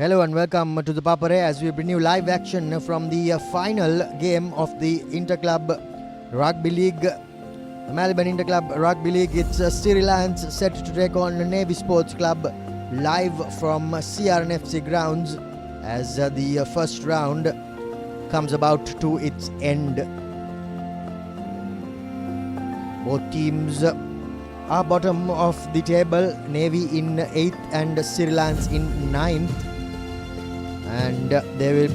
Hello and welcome to the Papare as we bring you live action from the final game of the Inter-Club Rugby League. The Maliban Inter-Club Rugby League. It's Siri Lions set to take on Navy Sports Club live from CRNFC grounds as the first round comes about to its end. Both teams are bottom of the table, Navy in 8th and Siri Lions in 9th. And they will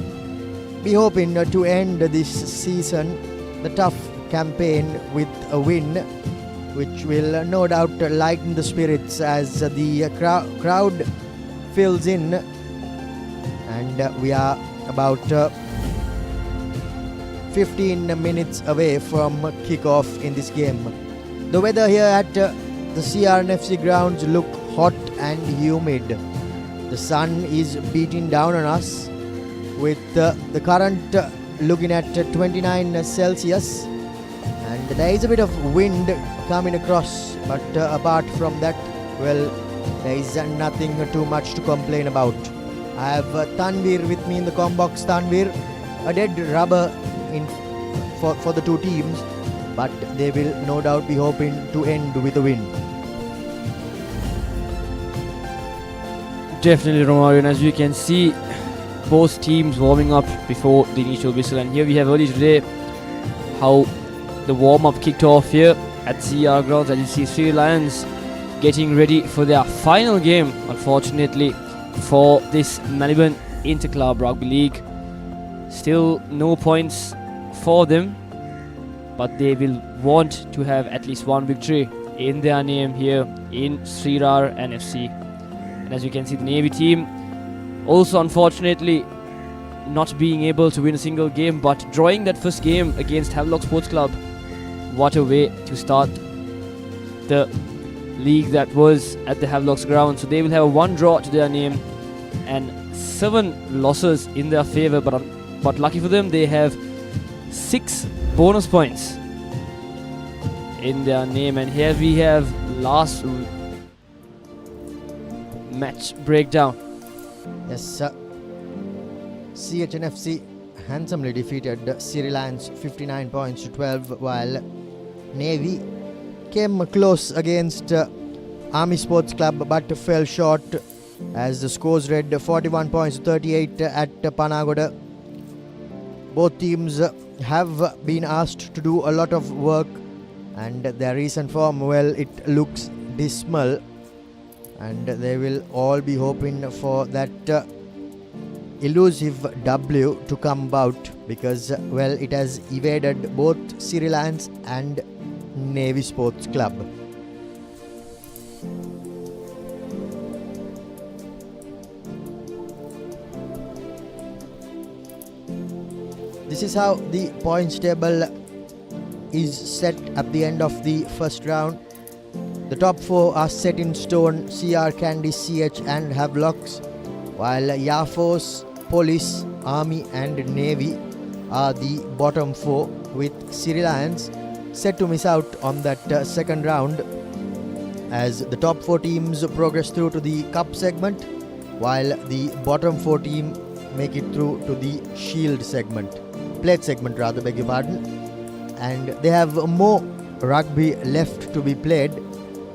be hoping to end this season, the tough campaign, with a win, which will no doubt lighten the spirits as the crowd fills in. And we are about 15 minutes away from kickoff in this game. The weather here at the CRNFC grounds look hot and humid. The sun is beating down on us with the current looking at 29 Celsius, and there is a bit of wind coming across, but apart from that, well, there is nothing too much to complain about. I have Tanvir with me in the comm box. Tanvir, a dead rubber for the two teams, but they will no doubt be hoping to end with a win. Definitely, Romario, and as you can see, both teams warming up before the initial whistle. And here we have early today how the warm-up kicked off here at CR grounds. As you see, Siri Lions getting ready for their final game, unfortunately, for this Maliban Inter-Club Rugby League. Still no points for them, but they will want to have at least one victory in their name here in Srirar and FC. And as you can see, the Navy team also unfortunately not being able to win a single game, but drawing that first game against Havelock Sports Club. What a way to start the league that was at the Havelock's ground. So they will have a one draw to their name and 7 losses in their favour, but lucky for them, they have 6 bonus points in their name. And here we have last match breakdown. Yes, CHNFC handsomely defeated Siri Lions 59 points to 12, while Navy came close against Army Sports Club but fell short as the scores read 41 points to 38 at Panagoda. Both teams have been asked to do a lot of work, and their recent form, well, it looks dismal, and they will all be hoping for that elusive W to come about, because, well, it has evaded both Siri Lions and Navy Sports Club. This is how the points table is set at the end of the first round. The top 4 are set in stone: CR, Candy, CH and Havelocks, while Yafos, Police, Army and Navy are the bottom 4, with Siri Lions set to miss out on that second round as the top 4 teams progress through to the cup segment, while the bottom 4 team make it through to the shield segment, plate segment rather, beg your pardon. And they have more rugby left to be played,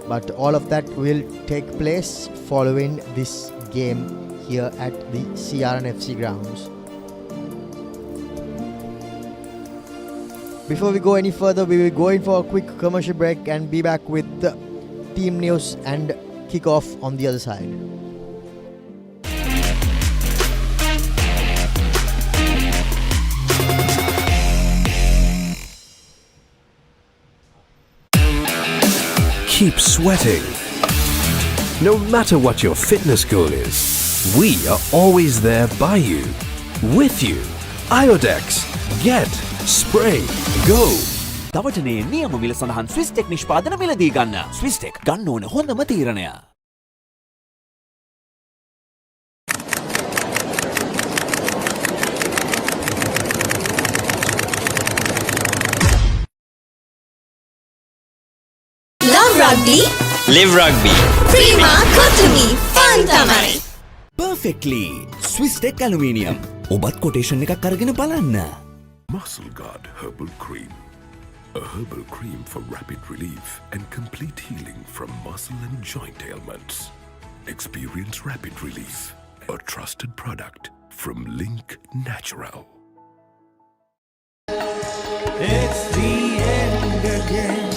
but all of that will take place following this game here at the CRNFC grounds. Before we go any further, we will go in for a quick commercial break and be back with the team news and kickoff on the other side. Keep sweating. No matter what your fitness goal is, we are always there by you, with you. Iodex. Get. Spray. Go. දවටනේ නියම මිල සඳහන් ස්විස්ටෙක් නිෂ්පාදන මිලදී ගන්න. ස්විස්ටෙක් ගන්න ඕන හොඳම තීරණය. Love rugby? Live rugby. Prima Kotumi Fun Tamai. Perfectly. Swiss Tech Aluminium. ඔබත් කොටේෂන් එකක් අරගෙන බලන්න. Muscle Guard Herbal Cream. A herbal cream for rapid relief and complete healing from muscle and joint ailments. Experience rapid relief. A trusted product from Link Natural. It's the end again.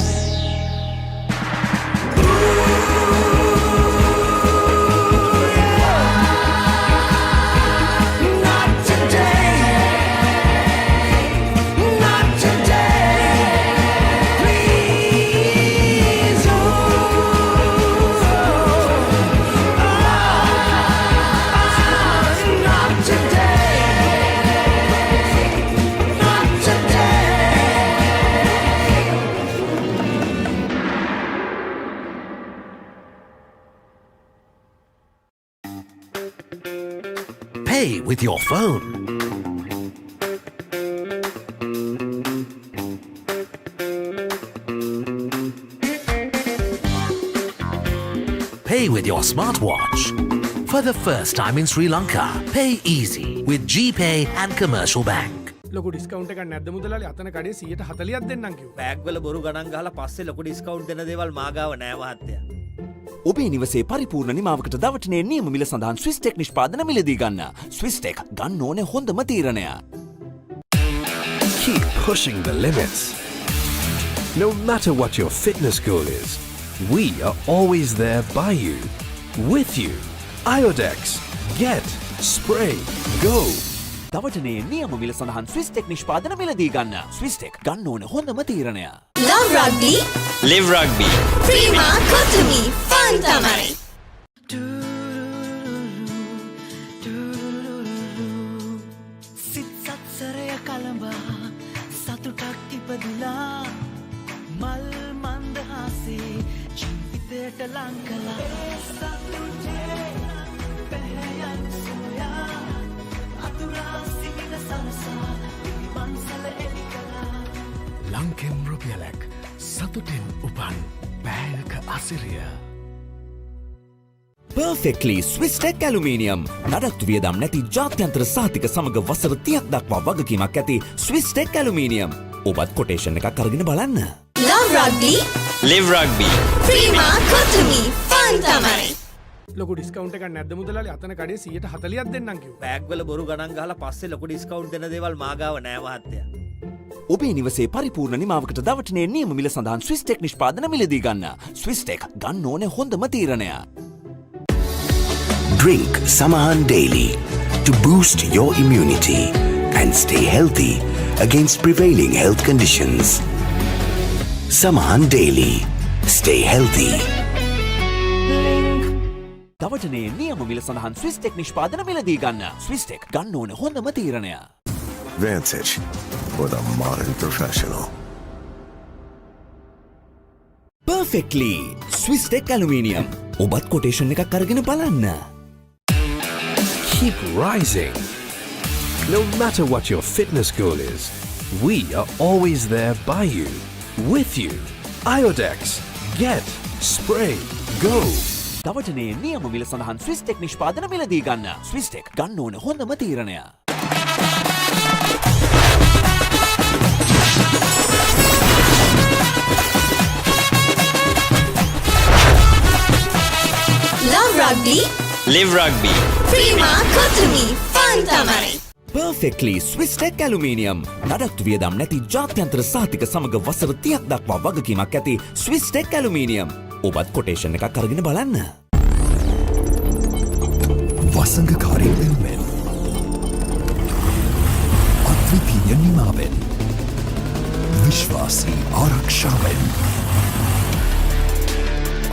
Not today. Not today. Please. Not today. Not today. Pay with your phone. Pay with your smartwatch. For the first time in Sri Lanka, pay easy with GPay and Commercial Bank. ලොකු discount එකක් නැද්ද මුදලාලි අතන කඩේ 140ක් දෙන්නම් කිව්වා. Bag වල බොරු ගණන් ගහලා පස්සේ ලොකු ඩිස්කවුන්ට් දෙන දේවල් මාගාව නෑ මහත්තයා. ඔබේ නිවසේ පරිපූර්ණ නිමාවකට දවටනේ නියම මිල සඳහන් ස්විස් ටෙක් නිෂ්පාදන මිලදී ගන්න. ස්විස් ටෙක් ගන්න ඕනේ හොඳම තීරණය. Keep pushing the limits. No matter what your fitness goal is, we are always there by you, with you. Iodex. Get. Spray. Go. දවටනේ නියම මිල සඳහන් ස්විස් ටෙක් නිෂ්පාදන මිලදී ගන්න. ස්විස් ටෙක් ගන්න ඕනේ හොඳම තීරණය. Love rugby, Live rugby. Prima Kotumi, fun tamai. සිත් සත්සරය කළඹා සතුටක් ඉපදිලා මල් මන්දහසේ ජීවිතයට ලං කළා සතුටේ පැහැයන් සොයා අතුරා සිවිල සනසා පිළිවන්සල එලි කළා ලංකෙන් රුපියලක් සතුටෙන් උපන් බෑයක අසිරිය. Perfectly Swiss Tech Aluminium. නඩත්තු වියදම් නැති ජාත්‍යන්තර සහතික සමග වසර 30ක් දක්වා වගකීමක් ඇති Swiss Tech Aluminium. ඔබත් කොටේෂන් එකක් අරගෙන බලන්න. Love rugby, Live rugby. Prima Kotumi, fun tamai. ලොකු ඩිස්කවුන්ට් එකක් නැද්ද මුදලාලි අතන කඩේ 140ක් දෙන්නම් කිව්වා. බෑග් වල බොරු ගණන් ගහලා පස්සේ ලොකු ඩිස්කවුන්ට් දෙන දේවල් මාගාව නෑ මහත්තයා. ඔබේ නිවසේ පරිපූර්ණ නිමාවකට දවටනේ නියම මිල සඳහන් ස්විස් ටෙක් නිෂ්පාදන මිලදී ගන්න. ස්විස් ටෙක් ගන්න ඕනේ හොඳම තීරණය. Drink Samahan daily to boost your immunity and stay healthy against prevailing health conditions. Samahan daily. Stay healthy. දවටනේ නියම මිල සඳහන් ස්විස් ටෙක් නිෂ්පාදන මිලදී ගන්න. ස්විස් ටෙක් ගන්න ඕනේ හොඳම තීරණය. Vantage for the modern professional. Perfectly Swiss Tech Aluminium. ඔබත් කොටේෂන් එකක් අරගෙන බලන්න. Keep rising. No matter what your fitness goal is, we are always there by you, with you. Iodex. Get. Spray. Go. දවටනේ නියම මිල සඳහන් Swiss tech නිෂ්පාදන මිලදී ගන්න. ස්විස් ටෙක් ගන්න ඕනේ හොඳම තීරණය. Love rugby, Live rugby. Prima Kotumi, fun tamai. Perfectly Swiss Tech Aluminium. නඩත්තු වියදම් නැති ජාත්‍යන්තර සහතික සමග වසර 30ක් දක්වා වගකීමක් ඇති Swiss Tech Aluminium. ඔබත් කොටේෂන් එකක් අරගෙන බලන්න. වසංගකාරී එල්මෙන් අද්විතීය නිමාවෙන් විශ්වාසී ආරක්ෂාවෙන්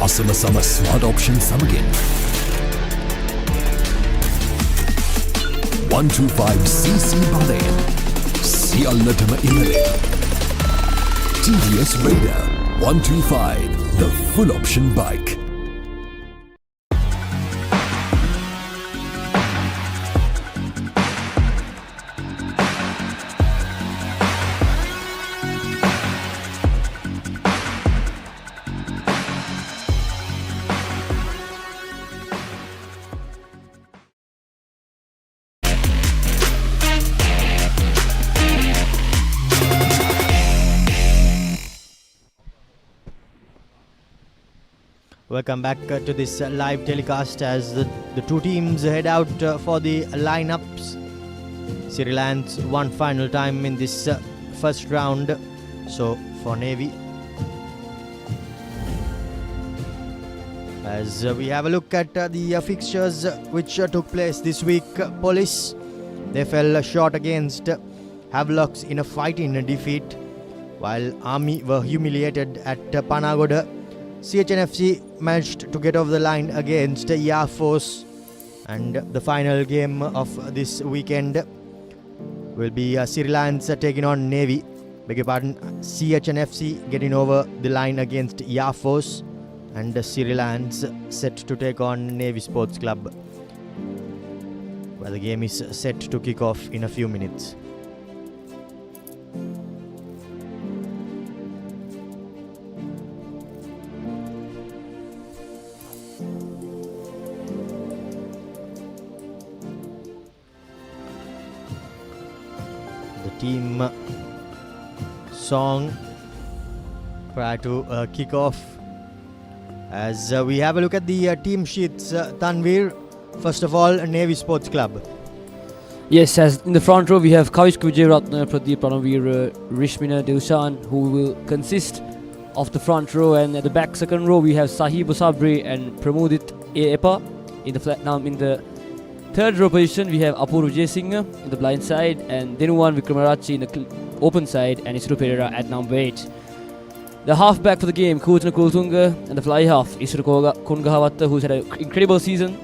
අසමසම ස්මාර්ට් ඔප්ෂන් සමගින් 125cc බලයෙන් සියල්ලටම ඉහළින් TVS Raider 125, the full option bike. Welcome back to this live telecast as the two teams head out for the lineups. Siri Lions one final time in this first round. So for Navy, as we have a look at the fixtures which took place this week. Police, they fell short against Havelocks in a fighting defeat, while Army were humiliated at Panagoda. CHNFC managed to get over the line against Air Force, and the final game of this weekend will be Siri Lions taking on Navy. Beg your pardon, CHNFC getting over the line against Air Force, and Siri Lions set to take on Navy Sports Club, where the game is set to kick off in a few minutes. Team song prior to kick off. As we have a look at the team sheets, Tanvir, first of all, Navy Sports Club. Yes, as in the front row we have Kavishk Vijayaratna, Pradeep Ranavir, Rishmina Dilshan, who will consist of the front row, and at the back second row we have Sahib Sabri and Pramodit Epa. In the third row position we have Apur Vijay in the blind side, and Denuwan Vikramarachi in the open side, and Isru Pereira at number 8. The half-back for the game, Kutana Kultunga, and the fly half, Isru Kungahavatta, who's had an incredible season.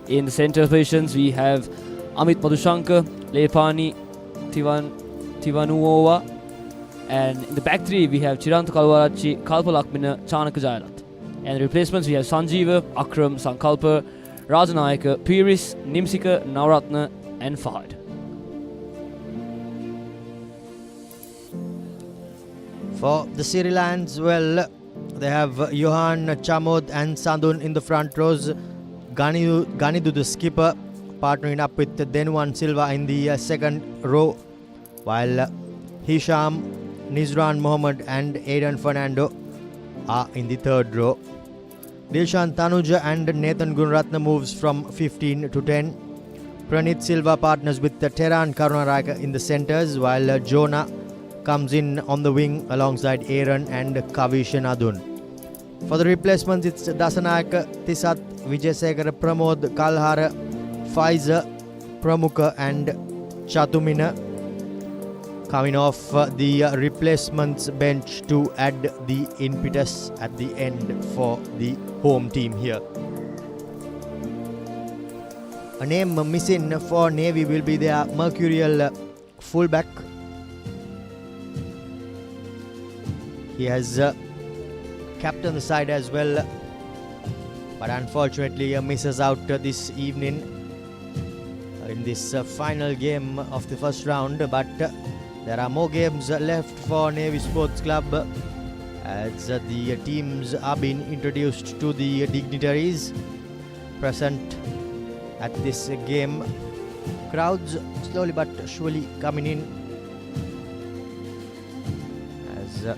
In the centre positions we have Amit Madhushankar, Lepani, Tivanuova, and in the back three we have Chiranta Kalwarachi, Kalpalakmina, Chanaka Jayalat. And the replacements we have Sanjeeva, Akram, Sankalpa, Rajanayaka, Piris, Nimsika, Navratna, and Fahad. For the Siri Lions, well, they have Johan, Chamod and Sandun in the front rows. Ganidu the skipper, partnering up with Denuwan Silva in the second row, while Hisham, Nizran Mohammed and Aidan Fernando are in the third row. Dilshan Tanuja and Nathan Gunratna moves from 15 to 10. Pranit Silva partners with Teran Karunaraka in the centres, while Jonah comes in on the wing alongside Aaron and Kavishan Adun. For the replacements, it's Dasanayaka, Tisat, Vijayasekara, Pramod, Kalhara, Pfizer, Pramukha and Chatumina coming off the replacements bench to add the impetus at the end for the home team here. A name missing for Navy will be their mercurial fullback. He has captained the side as well, but unfortunately misses out this evening in this final game of the first round. But there are more games left for Navy Sports Club as the teams are being introduced to the dignitaries present at this game. Crowds slowly but surely coming in as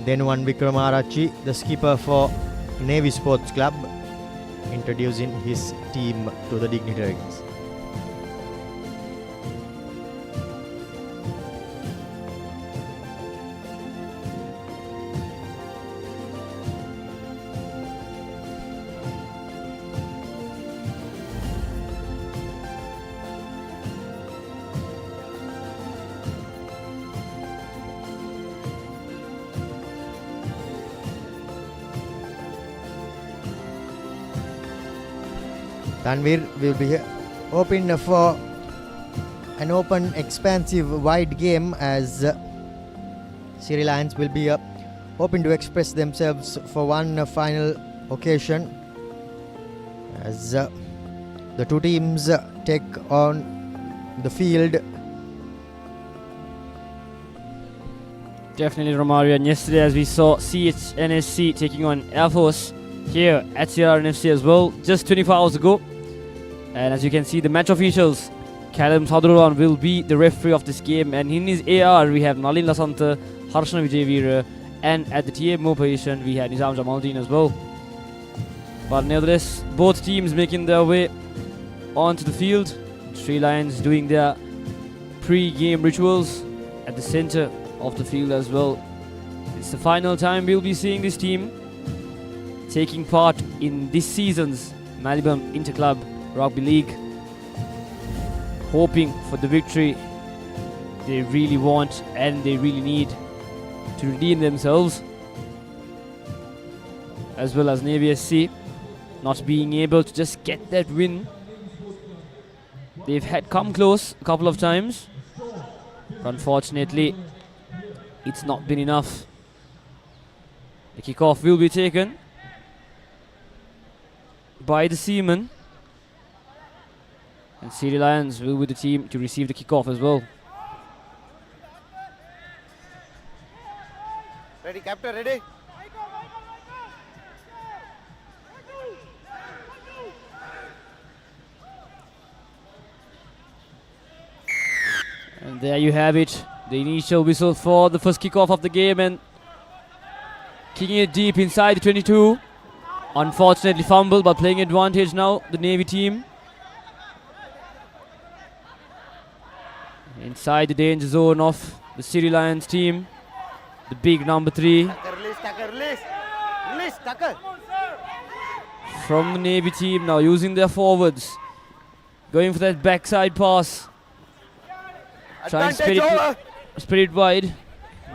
Denuwan Vikramarachi, the skipper for Navy Sports Club, introducing his team to the dignitaries. Tanvir will be hoping for an open, expansive, wide game as Siri Lions will be hoping to express themselves for one final occasion as the two teams take on the field. Definitely, Romario. And yesterday, as we saw CHNSC taking on Air Force here at CRNFC as well, just 24 hours ago. And as you can see, the match officials, Callum Sadhuran will be the referee of this game. And in his AR, we have Nalin Lasanta, Harshana Vijayveera, and at the TMO position we had Nizam Jamaldeen as well. But nevertheless, both teams making their way onto the field. Sri Lions doing their pre-game rituals at the center of the field as well. It's the final time we'll be seeing this team taking part in this season's Maliban Inter-Club Rugby League. Hoping for the victory they really want and they really need to redeem themselves. As well as Navy SC not being able to just get that win. They've had come close a couple of times. But unfortunately, it's not been enough. The kickoff will be taken by the Seamen. And Siri Lions will be the team to receive the kickoff as well. Ready, captain, ready? And there you have it. The initial whistle for the first kickoff of the game, and kicking it deep inside the 22. Unfortunately fumbled, but playing advantage now, the Navy team. Inside the danger zone of the Siri Lions team. The big number 3. Release, tackle. From the Navy team now using their forwards. Going for that backside pass. Trying to spread it wide.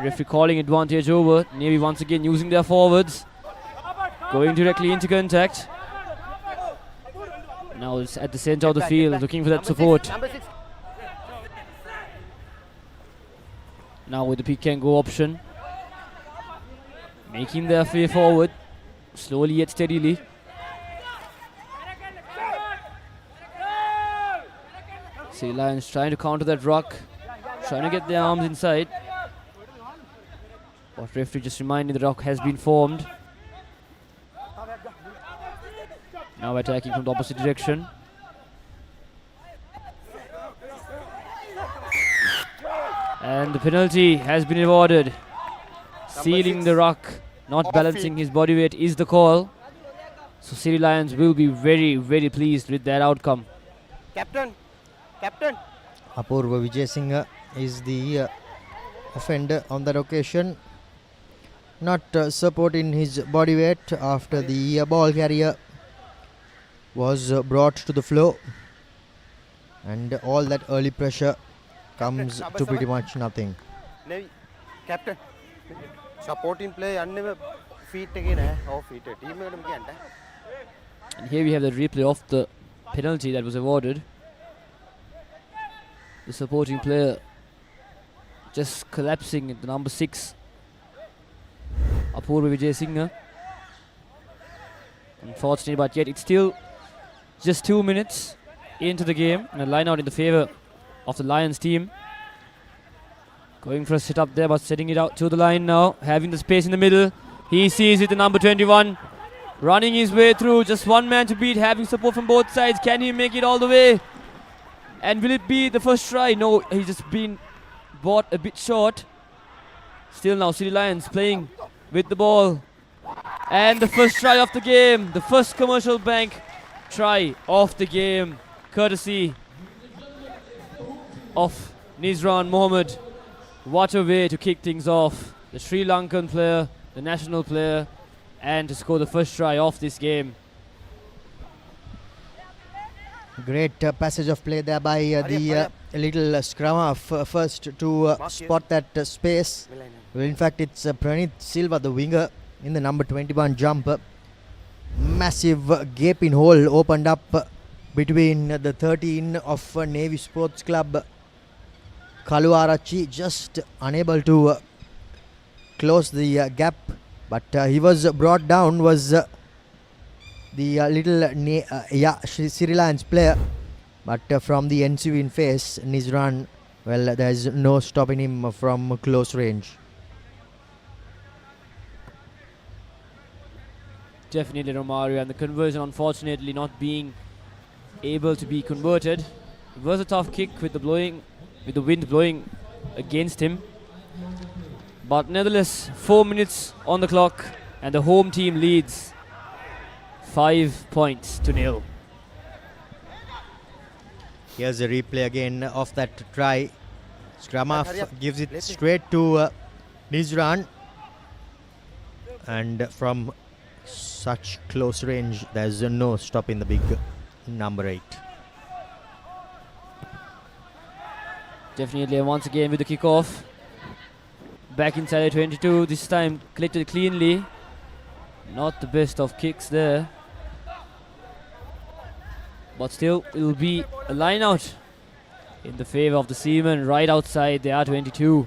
Referee calling advantage over. Navy once again using their forwards. Going directly into contact. Now it's at the center of the field looking for that support. Now with the pick and go option. Making their way forward. Slowly yet steadily. Sea Lions trying to counter that ruck. Trying to get their arms inside. But referee just reminding the ruck has been formed. Now attacking from the opposite direction. And the penalty has been awarded. Sealing the ruck, not balancing his body weight is the call. So Siri Lions will be very, very pleased with that outcome. Captain. Apurva Vijayasinghe is the offender on that occasion. Not supporting his body weight after the ball carrier was brought to the floor. And all that early pressure comes to pretty much nothing. Navy, captain. Supporting play and feet again, off feet. Team And here we have the replay of the penalty that was awarded. The supporting player just collapsing at the number 6. Apurva Vijayasinghe. Unfortunately, but yet it's still just 2 minutes into the game. And a line out in the favour of the Lions team. Going for a sit up there, but setting it out to the line now. Having the space in the middle. He sees it, the number 21. Running his way through. Just one man to beat. Having support from both sides. Can he make it all the way? And will it be the first try? No, he's just been bought a bit short. Still now, Siri Lions playing with the ball. And the first try of the game. The first commercial bank try of the game. Courtesy of Nizran Mohammed. What a way to kick things off. The Sri Lankan player, the national player, and to score the first try of this game. Great passage of play there by the little scrum half first to spot that space. Well, in fact, it's Pranit Silva, the winger, in the number 21 jump. Massive gaping hole opened up between the 13 of Navy Sports Club. Kaluarachi just unable to close the gap, but he was brought down, was the little Sri Lions player, but from the ensuing phase, Nizran, well, there's no stopping him from close range. Definitely Romario, and the conversion unfortunately not being able to be converted. It was a tough kick with the wind blowing against him. But nevertheless, 4 minutes on the clock and the home team leads 5 points to nil. Here's a replay again of that try. Scrum half gives it straight to Nizran. And from such close range, there's no stopping the big number 8. Definitely, and once again with the kickoff. Back inside 22, this time collected cleanly. Not the best of kicks there. But still, it will be a line out in the favour of the Seamen right outside the R22.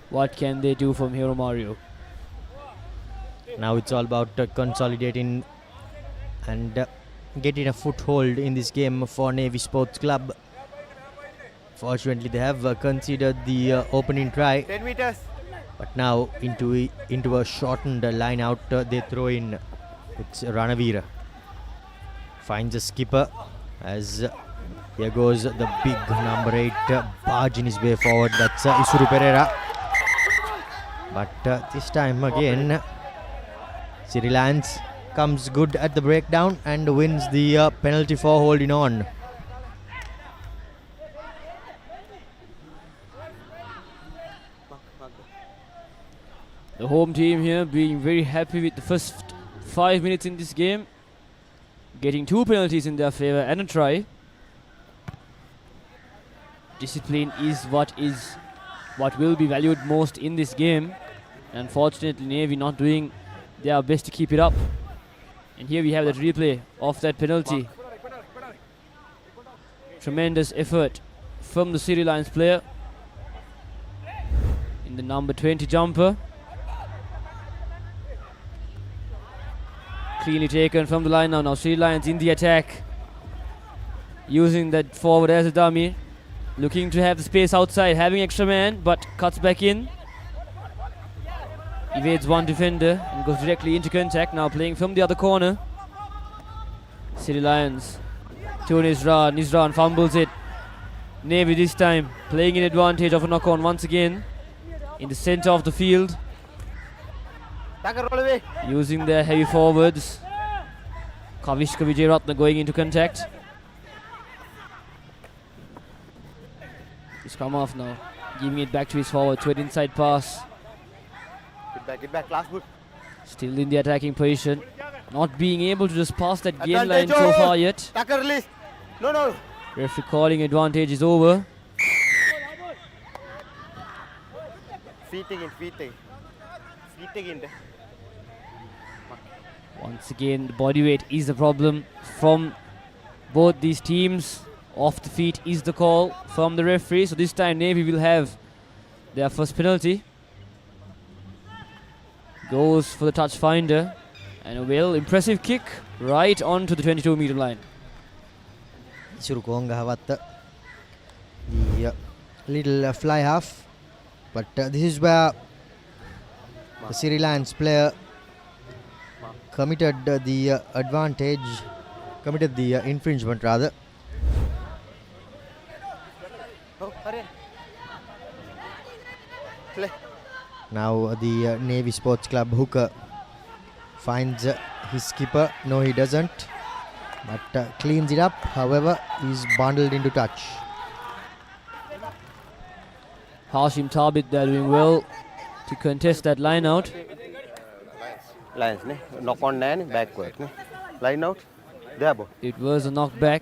What can they do from here, Mario? Now it's all about consolidating and getting a foothold in this game for Navy Sports Club. Fortunately, they have conceded the opening try. 10 meters. But now into a shortened line out, they throw in. It's Ranavira. Finds a skipper as here goes the big number 8 barge in his way forward. That's Isuru Pereira. But this time again, Siri Lions comes good at the breakdown and wins the penalty for holding on. The home team here being very happy with the first 5 minutes in this game. Getting 2 penalties in their favour and a try. Discipline is what will be valued most in this game. Unfortunately, Navy not doing their best to keep it up. And here we have that replay of that penalty. Tremendous effort from the Siri Lions player in the number 20 jumper. Cleanly taken from the line now. Now Sri Lions in the attack. Using that forward as a dummy. Looking to have the space outside. Having extra man, but cuts back in. Evades one defender and goes directly into contact. Now playing from the other corner. Sri Lions to Nizran. Nizran fumbles it. Navy this time playing in advantage of a knock-on once again. In the centre of the field. Using their heavy forwards. Kavishka Vijayaratna going into contact. He's come off now. Giving it back to his forward to an inside pass. Get back, last boot. Still in the attacking position. Not being able to just pass that game line so far yet. Release. No. Referee calling advantage is over. Feet in. Once again, the body weight is the problem from both these teams. Off the feet is the call from the referee. So this time Navy will have their first penalty. Goes for the touch finder. And a well impressive kick right onto the 22-meter line. The little fly half. But this is where the Sri Lions player committed the infringement rather. Now the Navy Sports Club hooker finds his skipper. No, he doesn't. But cleans it up. However, he's bundled into touch. Hashim Tabit, they're doing well to contest that line out. Lions, knock on nine, backward. Line out. There, it was a knockback.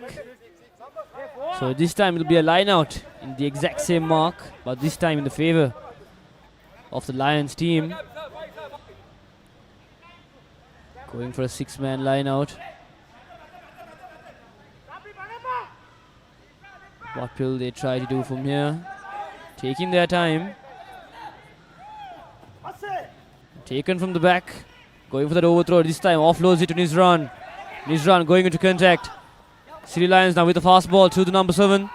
So this time it will be a line out in the exact same mark, but this time in the favour of the Lions team. Going for a 6-man line out. What will they try to do from here? Taking their time. Taken from the back. Going for that overthrow. This time offloads it to Nizran. Nizran going into contact. Sri Lions now with the fast ball to the number 7.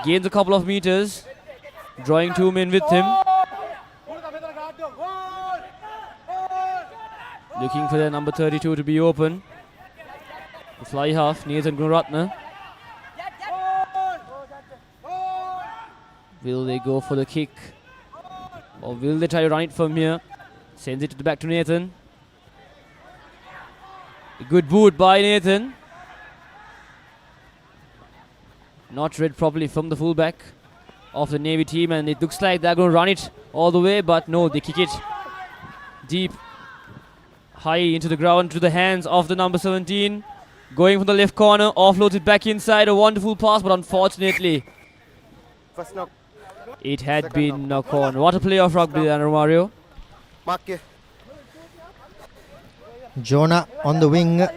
Gains a couple of meters. Drawing 2 men with him. Looking for their number 32 to be open. The fly half, Nathan Gunaratna. Will they go for the kick? Or will they try to run it from here? Sends it back to Nathan. A good boot by Nathan. Not read properly from the fullback of the Navy team, and it looks like they're going to run it all the way, but no, they kick it deep, high into the ground to the hands of the number 17. Going from the left corner, offloads it back inside. A wonderful pass, but unfortunately, First knock. it had been knocked on. What a play of rugby there, Romario. Mark here. Jonah on the wing,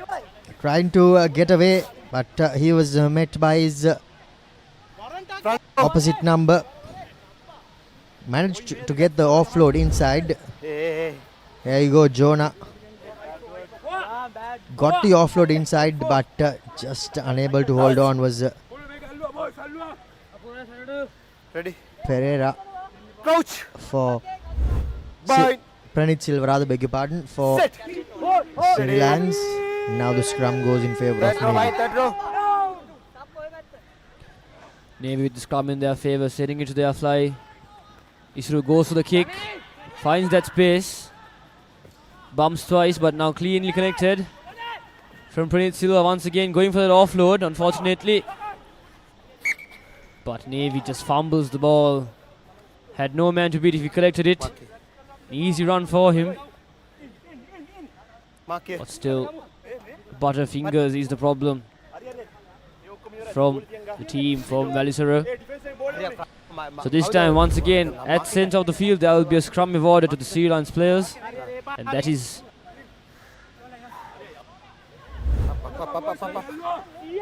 trying to get away, but he was met by his opposite number. Managed to get the offload inside. Hey. There you go, Jonah. Got the offload inside, but just unable to hold on was Ready. Pereira Crouch. for Bind. Pranit Silva, rather beg your pardon, for Set. Siri Lions. Now the scrum goes in favour of Third row. Navy. Third row. Navy with the scrum in their favour, setting it to their fly. Isru goes for the kick, finds that space, bumps twice, but now cleanly connected from Pranit Silva once again, going for that offload, unfortunately. But Navy just fumbles the ball. Had no man to beat if he collected it. Easy run for him, Mark here. but still, butterfingers is the problem from the team from Valisara. So this time, once again, at centre of the field, there will be a scrum awarded to the Siri Lions players, and that is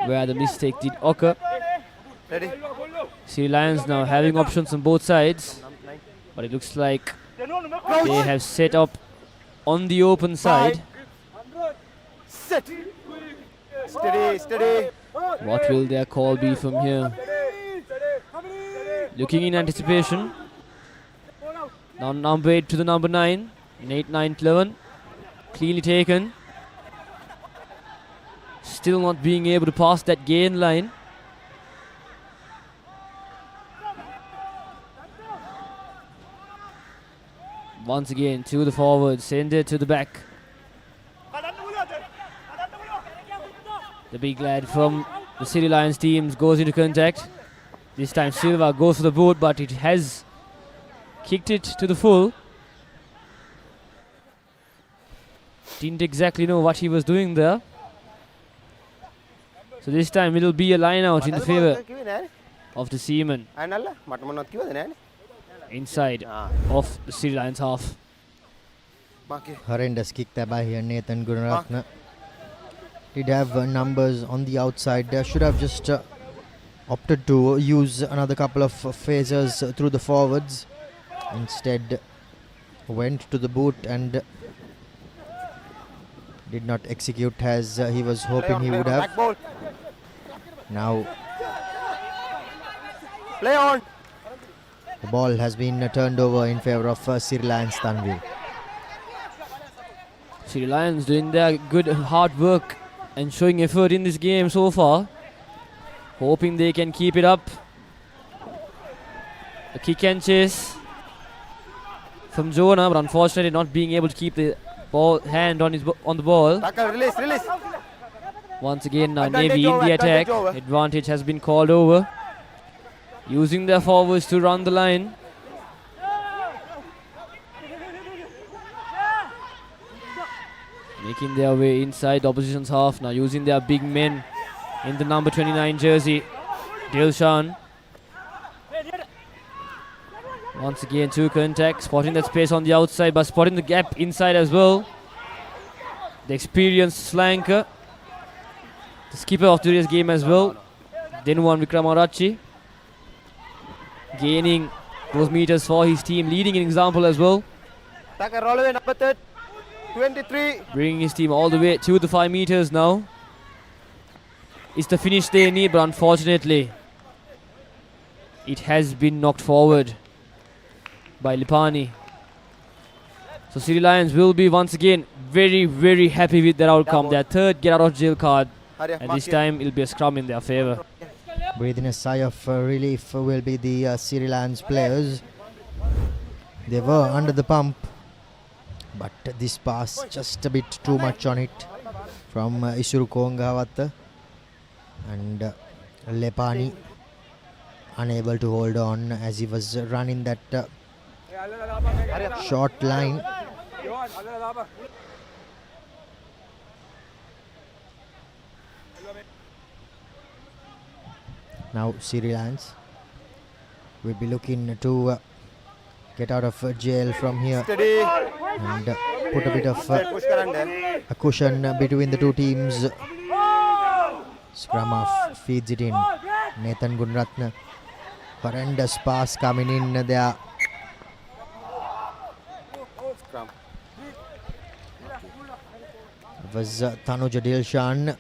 where the mistake did occur. Ready. Siri Lions now having options on both sides, but it looks like they have set up on the open side. Set. Steady. Steady. What will their call be from here? Looking in anticipation. Now number 8 to the number 9. 8, 9, 11. Cleanly taken. Still not being able to pass that gain line. Once again to the forward, send it to the back. The big lad from the Siri Lions teams goes into contact. This time Silva goes for the boot, but it has kicked it to the full. Didn't exactly know what he was doing there. So this time it will be a line out in the favour of the Seaman inside of the Siri Lions half. Horrendous kick there by here, Nathan Gunaratna. Did have numbers on the outside. Should have just opted to use another couple of phasers through the forwards. Instead went to the boot and did not execute as he was hoping he would have. Now Play on. the ball has been turned over in favour of Siri Lions Tanvir. Siri Lions doing their good hard work and showing effort in this game so far. Hoping they can keep it up. A kick and chase from Jonah, but unfortunately not being able to keep the hand on the ball. Tackle, release. Once again now Advantage Navy in over, the attack. advantage over. Advantage has been called over. Using their forwards to run the line. Making their way inside the opposition's half now, using their big men in the number 29 jersey, Dilshan. Once again to contact, spotting that space on the outside, but spotting the gap inside as well. The experienced flanker, the skipper of today's game as well, Denuwan Wickramarachchi, gaining those meters for his team, leading an example as well. Tackle, roll away, number 23. Bringing his team all the way to the 5 meters now. It's the finish they need, but unfortunately, it has been knocked forward by Lipani. So Siri Lions will be once again very, very happy with their outcome. Their third get out of jail card, and this time it'll be a scrum in their favour. Breathing a sigh of relief will be the Siri Lions players. They were under the pump, but this pass just a bit too much on it from Isuru Kongavatta, and Lepani unable to hold on as he was running that short line. Now Siri Lions will be looking to get out of jail from here and put a bit of a cushion between the two teams. Scrum off, feeds it in. Nathan Gunratna, horrendous pass coming in there. It was Tanuja Dilshan.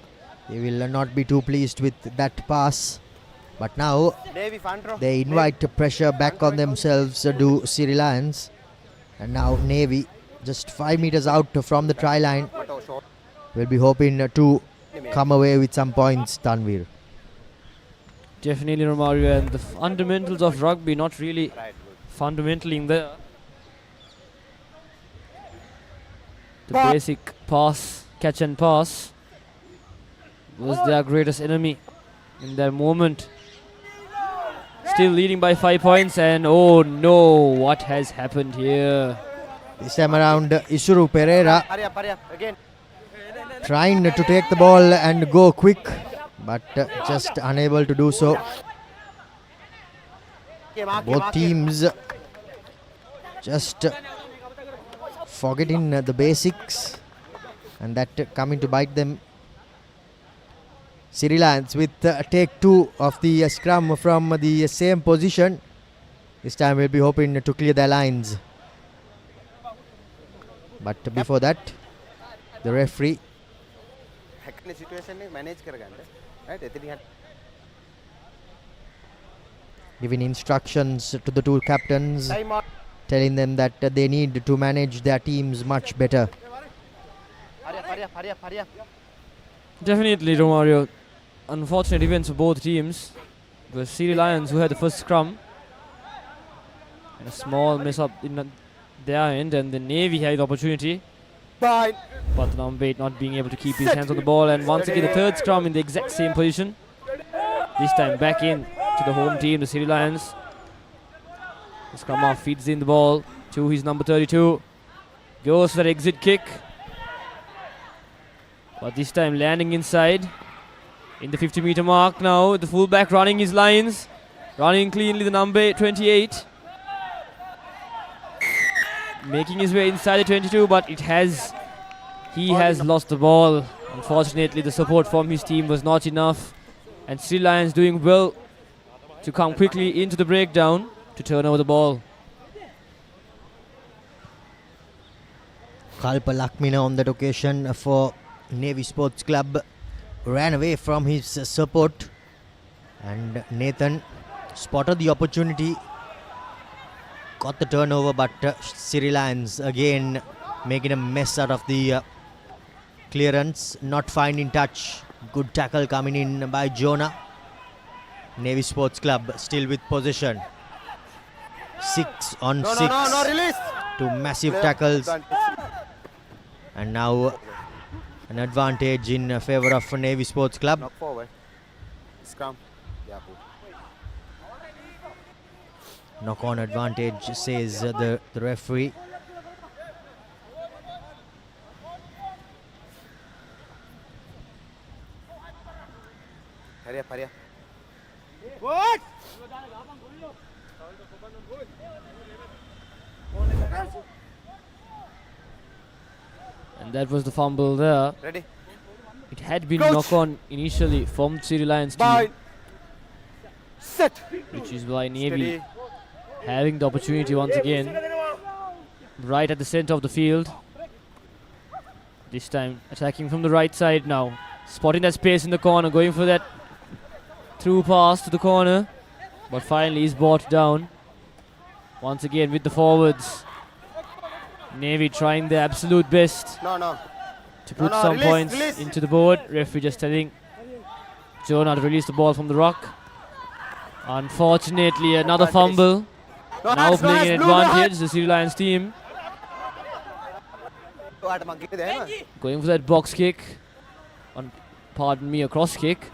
He will not be too pleased with that pass. But now they invite pressure back on themselves, do Siri Lions. And now Navy, just 5 meters out from the try line, will be hoping to come away with some points, Tanvir. Definitely, Romario, and the fundamentals of rugby not really fundamental in there. The basic pass, catch and pass was their greatest enemy in that moment. Still leading by 5 points, and oh no, what has happened here? This time around, Isuru Pereira trying to take the ball and go quick, but just unable to do so. Both teams just forgetting the basics, and that coming to bite them. Siri Lions with take 2 of the scrum from the same position. This time we'll be hoping to clear their lines. But before that, the referee giving instructions to the two captains, telling them that they need to manage their teams much better. Definitely, Romario. Unfortunate events for both teams. It was Siri Lions who had the first scrum, and a small mess up in their end, and the Navy had the opportunity. But the number 8 not being able to keep his hands on the ball, and once again the third scrum in the exact same position. This time back in to the home team, the Siri Lions. The scrum half feeds in the ball to his number 32. Goes for that exit kick, but this time landing inside in the 50-meter mark. Now the fullback running his lines, running cleanly, the number 28, making his way inside the 22, but he has lost the ball. Unfortunately, the support from his team was not enough, and Sri Lions doing well to come quickly into the breakdown to turn over the ball. Kalpa Lakmina on that occasion for Navy Sports Club ran away from his support, and Nathan spotted the opportunity, got the turnover, but Siri Lions again making a mess out of the clearance, not finding touch. Good tackle coming in by Jonah. Navy Sports Club still with possession. 6 on 6. Two massive tackles, and now an advantage in favor of Navy Sports Club. Knock forward. Scrum. Knock on advantage, says the referee. Hurry up, hurry up. What? And that was the fumble there. Ready? It had been Coach. knock on initially from Siri Lions team, Bye. Set. which is why Navy Steady. having the opportunity once again right at the center of the field. This time attacking from the right side now. Spotting that space in the corner, going for that through pass to the corner. But finally is brought down. Once again with the forwards. Navy trying their absolute best No. to put No, some release, points release. into the board. Referee just telling Jonah to release the ball from the rock. Unfortunately, another fumble. Now playing an advantage, the Siri Lions team. Going for that box kick. Pardon me, a cross kick.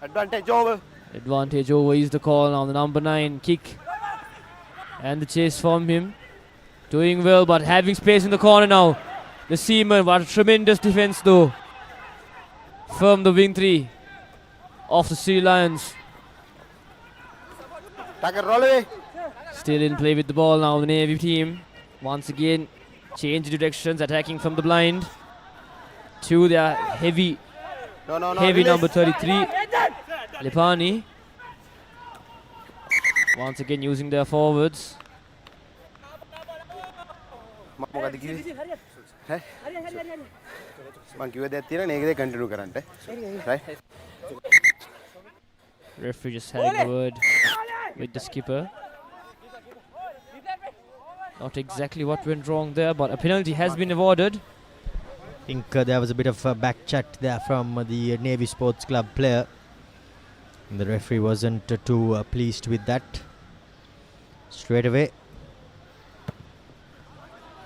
Advantage over. Advantage over is the call now. The number 9 kick. And the chase from him. Doing well, but having space in the corner now. The Seaman, what a tremendous defense though. From the wing 3 of the Siri Lions. Still in play with the ball now, the Navy team. Once again, change directions, attacking from the blind. To their heavy number 33, Lipani. Once again using their forwards. Referee just having a word with the skipper. Not exactly what went wrong there, but a penalty has been awarded. I think there was a bit of a back chat there from the Navy Sports Club player. The referee wasn't too pleased with that. Straight away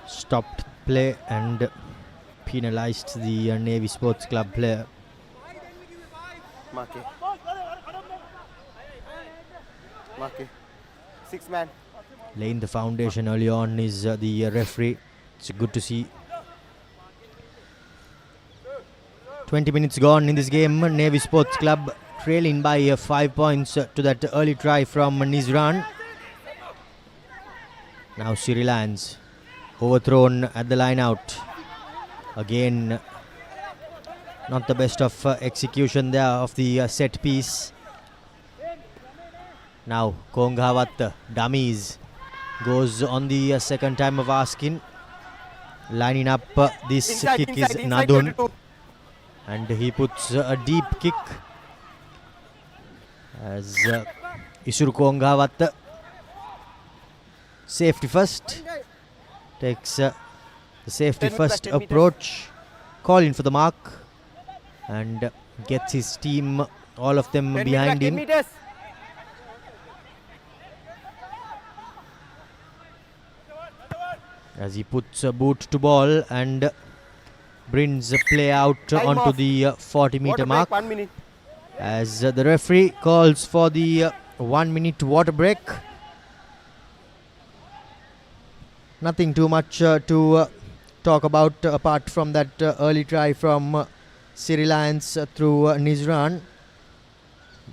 stopped play and penalised the Navy Sports Club player. Marky. 6 man. Laying the foundation early on is the referee. It's good to see. 20 minutes gone in this game. Navy Sports Club trailing by 5 points to that early try from Nizran. Now Siri Lions overthrown at the line out. Again, not the best of execution there of the set piece. Now Konghawat dummies. Goes on the second time of asking. Lining up this inside, kick inside, is inside Nadun. 22. And he puts a deep kick. As Isuru Konghawat safety first. Takes the safety 10 first 10 meters. approach. Calling for the mark. And gets his team, all of them 10 behind meters, 10 him. meters. As he puts a boot to ball and brings the play out Time onto off. the 40-meter Water break, mark. 1 minute. As the referee calls for the 1-minute water break. Nothing too much to talk about apart from that early try from Siri Lions through Nizran.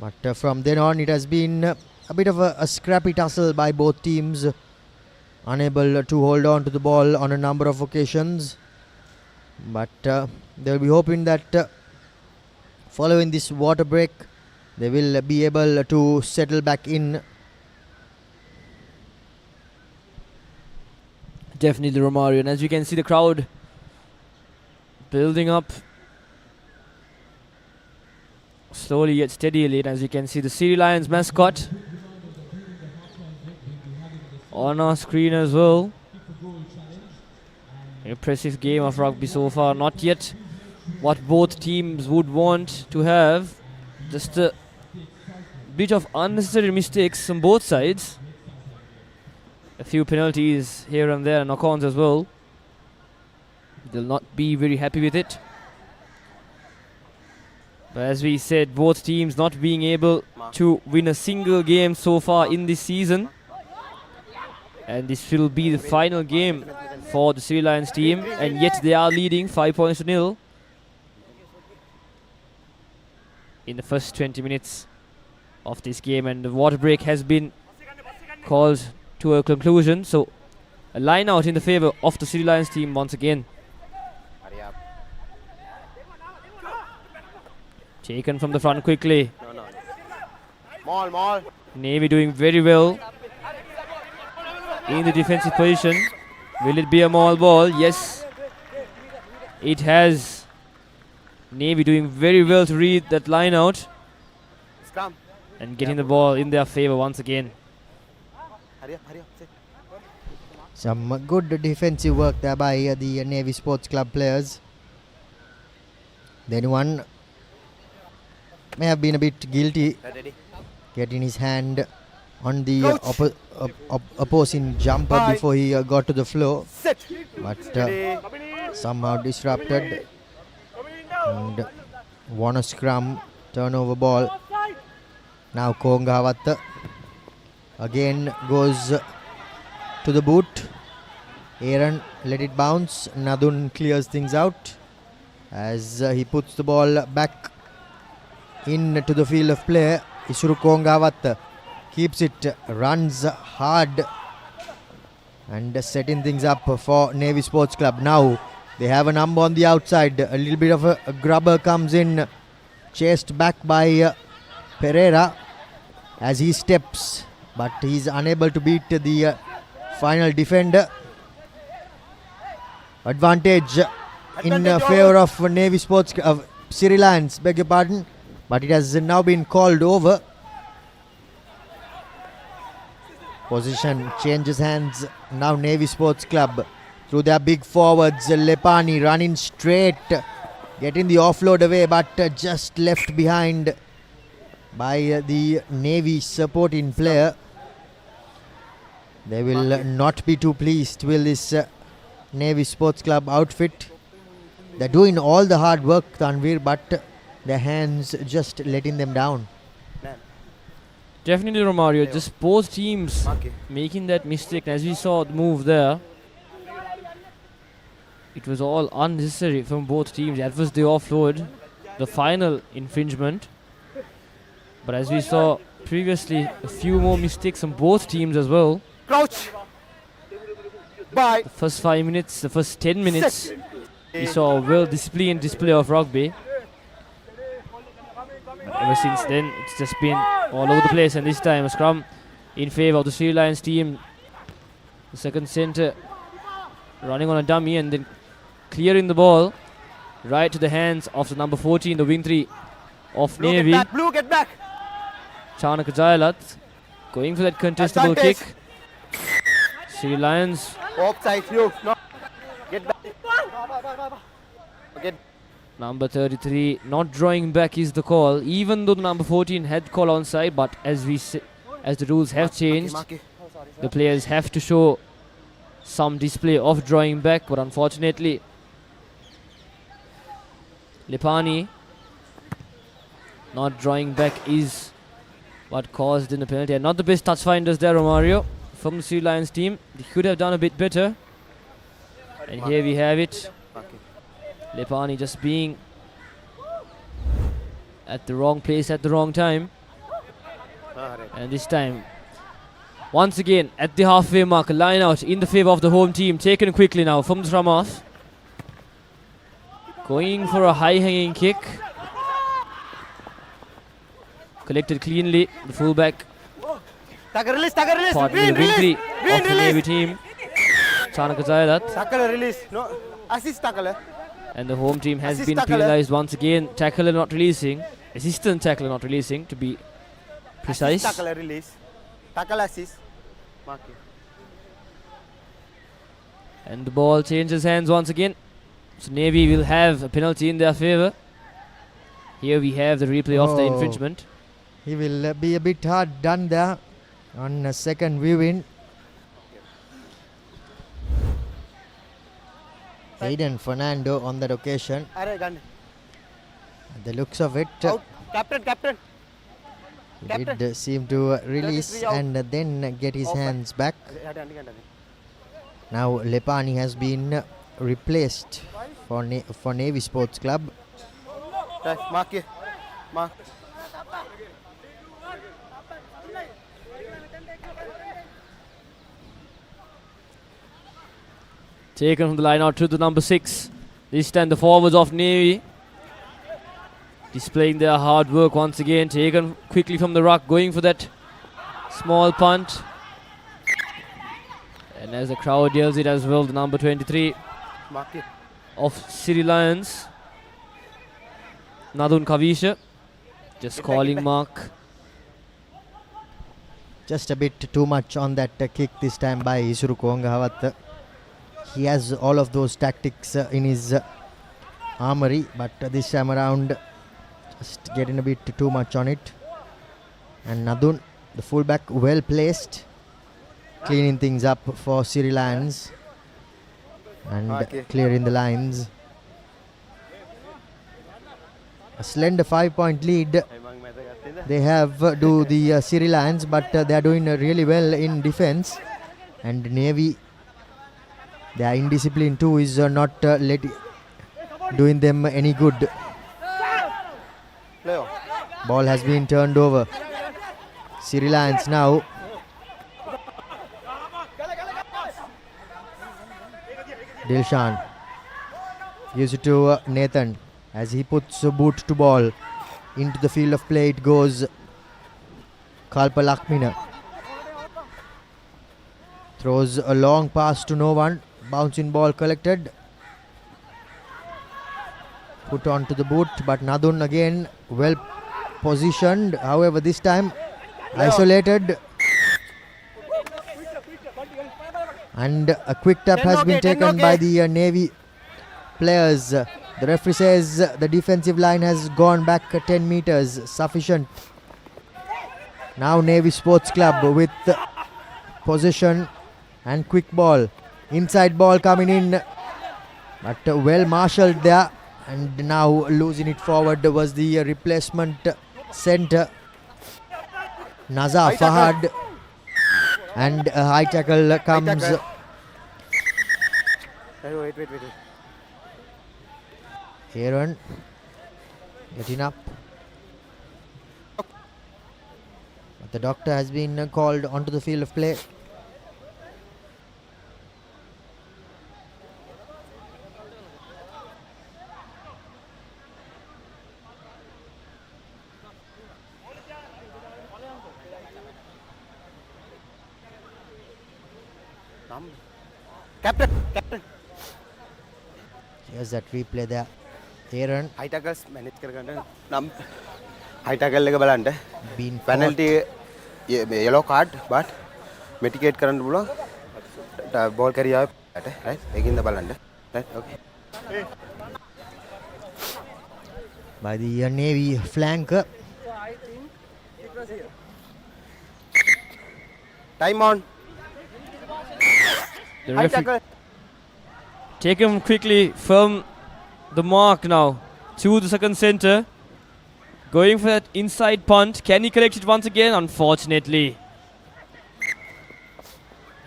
But from then on it has been a bit of a scrappy tussle by both teams. Unable to hold on to the ball on a number of occasions. But they'll be hoping that following this water break they will be able to settle back in. Definitely Romario, and as you can see the crowd building up slowly yet steadily, and as you can see the Siri Lions mascot on our screen as well. Impressive game of rugby so far. Not yet what both teams would want to have. Just a bit of unnecessary mistakes on both sides. A few penalties here and there, and knock-ons as well. They'll not be very happy with it. But as we said, both teams not being able to win a single game so far in this season. And this will be the final game for the Siri Lions team, and yet they are leading 5 points to nil in the first 20 minutes of this game, and the water break has been called to a conclusion. So a line out in the favour of the Siri Lions team once again. Taken from the front quickly. Maul. Navy doing very well in the defensive position. Will it be a maul ball? Yes, it has. Navy doing very well to read that line out Scrum. and getting the ball in their favour once again. Hurry up. Some good defensive work there by the Navy Sports Club players. Then one may have been a bit guilty Ready. getting his hand on the opposing jumper before he got to the floor, but somehow disrupted and won a scrum, turnover ball. Now Kongavatta again goes to the boot. Aaron let it bounce. Nadun clears things out as he puts the ball back into the field of play. Isuru Kongavatta keeps it, runs hard and setting things up for Navy Sports Club. Now they have a number on the outside. A little bit of a grubber comes in, chased back by Pereira as he steps, but he's unable to beat the final defender. Advantage in favor of Navy Sports, Siri Lions, beg your pardon, but it has now been called over. Possession changes hands. Now Navy Sports Club through their big forwards. Lepani running straight, getting the offload away, but just left behind by the Navy supporting player. They will not be too pleased with this Navy Sports Club outfit. They're doing all the hard work, Tanvir, but their hands just letting them down. Definitely, Romario. Just both teams making that mistake. As we saw the move there, it was all unnecessary from both teams. That was the offload, the final infringement. But as we saw previously, a few more mistakes from both teams as well. Crouch. Bye. The first 5 minutes, the first 10 minutes, we saw a well-disciplined display of rugby. But ever since then, it's just been all over the place, and this time a scrum in favour of the Sri Lions team. The second centre running on a dummy and then clearing the ball right to the hands of the number 14, the wing 3 of Blue, Navy. get back. Blue, get back. Chanaka Jayalat going for that contestable kick. Sri Lions. Offside, you. No. Get back. Okay. Number 33 not drawing back is the call, even though the number 14 had call onside. But as the rules have changed, the players have to show some display of drawing back. But unfortunately, Lepani not drawing back is what caused in the penalty. And not the best touch finders there, Romario, from the Sri Lions team. They could have done a bit better. And here we have it. Lepani just being at the wrong place at the wrong time. And this time, once again, at the halfway mark, a line out in the favour of the home team. Taken quickly now from the scrum half. Going for a high-hanging kick. Collected cleanly, the fullback. Tackle release, tackle release. Part with the wing 3 of the Navy team. Chanaka Jayalat. Tackle release. No, assist tackle. And the home team has Assist been tackle. penalised once again. Tackler not releasing. Assistant tackler not releasing, to be precise. Assist tackle release. Tackle assist. Mark it. And the ball changes hands once again. So Navy will have a penalty in their favour. Here we have the replay of the infringement. He will be a bit hard done there on a second viewing. Aiden Fernando on that occasion. The looks of it, Out. Captain. he did seem to release and then get his hands back. Now Lepani has been replaced for Navy Sports Club. Mark it. Mark. Taken from the line out to the number 6. This time the forwards of Navy displaying their hard work once again. Taken quickly from the ruck, going for that small punt. And as the crowd yells it as well, the number 23 of Siri Lions, Nadun Kavisha, just calling mark. Just a bit too much on that kick this time by Isuru Kongavatta. He has all of those tactics in his armory, but this time around just getting a bit too much on it. And Nadun The fullback well placed, cleaning things up for Siri Lions and clearing the lines. A slender 5-point lead they have to the Siri Lions, but they are doing really well in defense. And Navy, their indiscipline too is not doing them any good. Ball has been turned over. Siri Lions now. Dilshan gives it to Nathan as he puts a boot to ball. Into the field of play it goes. Kalpa Lakmina throws a long pass to no one. Bouncing ball collected. Put onto the boot, but Nadun again well positioned. However, this time isolated. And a quick tap has been taken by the Navy players. The referee says the defensive line has gone back 10 meters. Sufficient. Now Navy Sports Club with possession and quick ball. Inside ball coming in, but well marshalled there. And now losing it forward was the replacement centre, Naza Fahad. And a high tackle comes. Wait. Aaron getting up. But the doctor has been called onto the field of play. Captain. Here's that replay there. Aaron. High tackles manage කරගන්න නම් high tackle එක බලන්න. Penalty yellow card but mitigate කරන්න පුළුවන්. Ball carry ආවේ right. ඒකින්ද බලන්න. Right. Okay. By the Navy flank. Time on. The referee take him quickly from the mark now to the second centre. Going for that inside punt. Can he collect it once again? Unfortunately,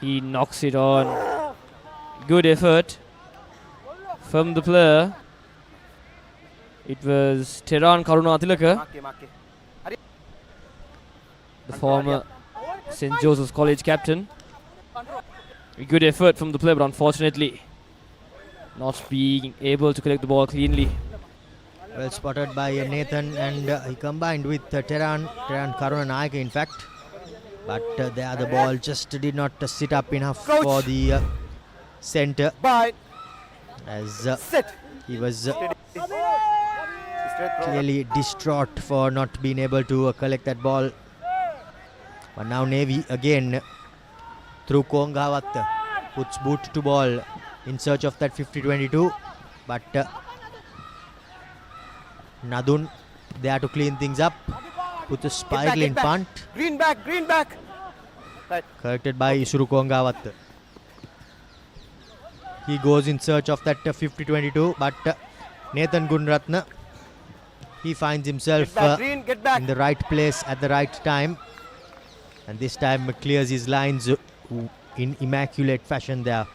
he knocks it on. Good effort from the player. It was Teran Karunatilaka, the former St. Joseph's College captain. A good effort from the player, but unfortunately not being able to collect the ball cleanly. Well spotted by Nathan, and he combined with Teran Karunanayake in fact. But there the ball just did not sit up enough for the centre. As he was clearly distraught for not being able to collect that ball. But now Navy again through Kongawat puts boot to ball in search of that 50-22, but Nadun there to clean things up, puts a spiraling punt. Green back. Right. Corrected by Isuru Kongawat. He goes in search of that 50-22, but Nathan Gunratna, he finds himself Get back. in the right place at the right time, and this time clears his lines in immaculate fashion there.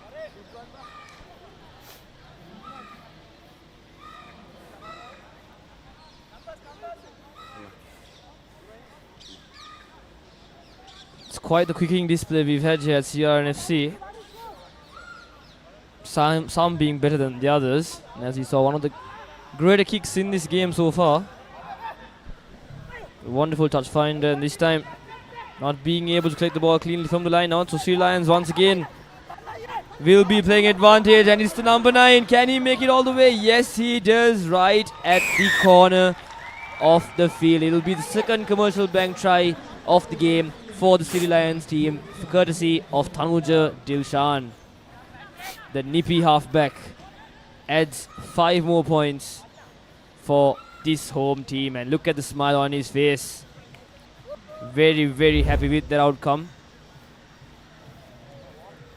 It's quite the kicking display we've had here at CRNFC. Some being better than the others. And as you saw, one of the greater kicks in this game so far. A wonderful touch finder, and this time not being able to collect the ball cleanly from the line out. So Sri Lions once again will be playing advantage, and it's the number 9. Can he make it all the way? Yes, he does, right at the corner of the field. It'll be the second commercial bank try of the game for the Sri Lions team, courtesy of Tanuja Dilshan. The nippy halfback adds 5 more points for this home team, and look at the smile on his face. very, very happy with their outcome.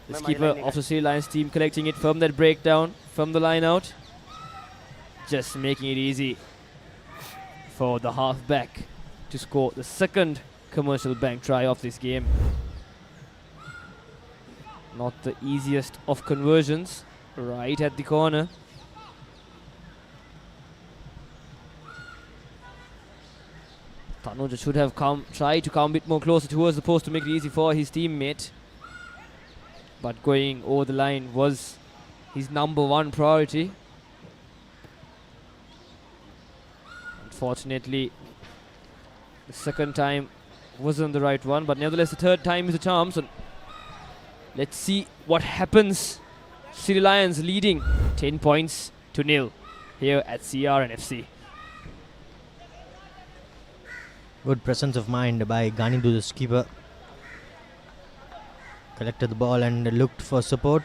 The skipper of the Siri Lions team collecting it from that breakdown, from the line out. Just making it easy for the halfback to score the second commercial bank try of this game. Not the easiest of conversions, right at the corner. Tanuja should have tried to come a bit more closer towards the post to make it easy for his teammate. But going over the line was his number one priority. Unfortunately, the second time wasn't the right one, but nevertheless the third time is a charm. So let's see what happens. Siri Lions leading 10 points to nil here at CRNFC. Good presence of mind by Ganidu, the skipper. Collected the ball and looked for support.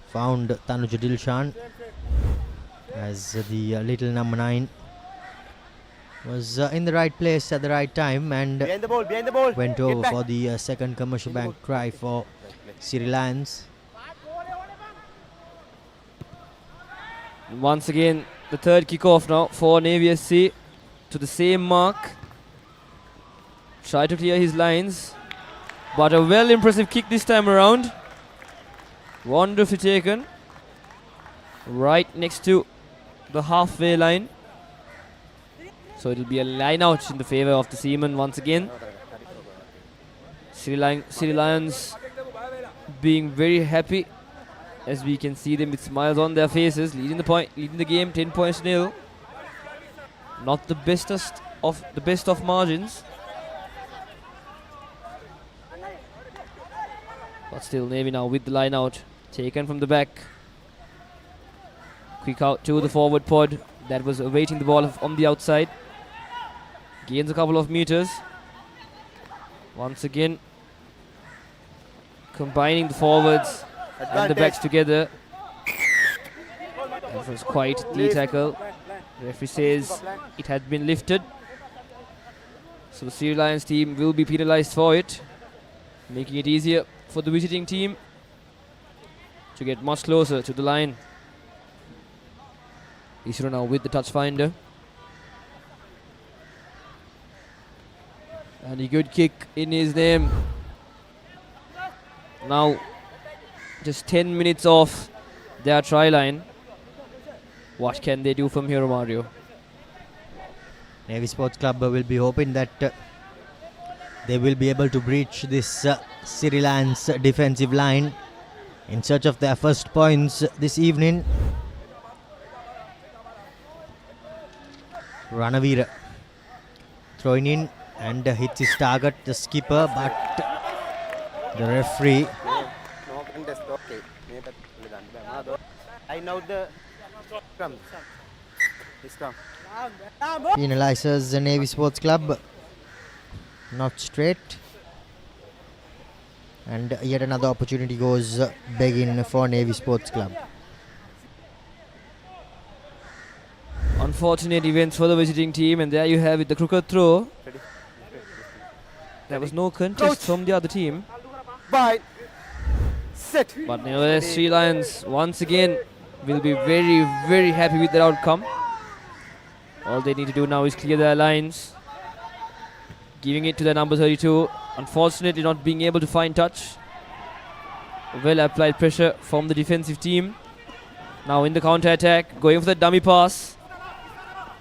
Found Tanuja Dilshan as the little number 9 was in the right place at the right time and Behind the ball. went over for the second commercial bank try for Siri Lions. Once again, the third kickoff now for Navy SC to the same mark. Try to clear his lines, but a well impressive kick this time around. Wonderfully taken. Right next to the halfway line. So it will be a line out in the favour of the Seamen once again. Siri Lions being very happy as we can see them with smiles on their faces, leading the game 10 points to nil. Not the best of margins, but still Navy now with the line out, taken from the back. Quick out to the forward pod that was awaiting the ball on the outside. Gains a couple of meters. Once again, combining the forwards and the backs together. That was quite the tackle. The referee says it had been lifted. So the Siri Lions team will be penalised for it, making it easier for the visiting team to get much closer to the line. Isro now with the touch finder. And a good kick in his name. Now just 10 minutes off their try line. What can they do from here, Mario? Navy Sports Club will be hoping that they will be able to breach this Siri Lions defensive line in search of their first points this evening. Ranavira throwing in and hits his target, the skipper, but the referee penalizes the Navy Sports Club. Not straight, and yet another opportunity goes begging for Navy Sports Club. Unfortunate events for the visiting team, and there you have it, the crooked throw. There was no contest from the other team. But nevertheless, Sri Lions once again will be very, very happy with their outcome. All they need to do now is clear their lines. Giving it to their number 32. Unfortunately not being able to find touch. Well applied pressure from the defensive team. Now in the counter attack, going for the dummy pass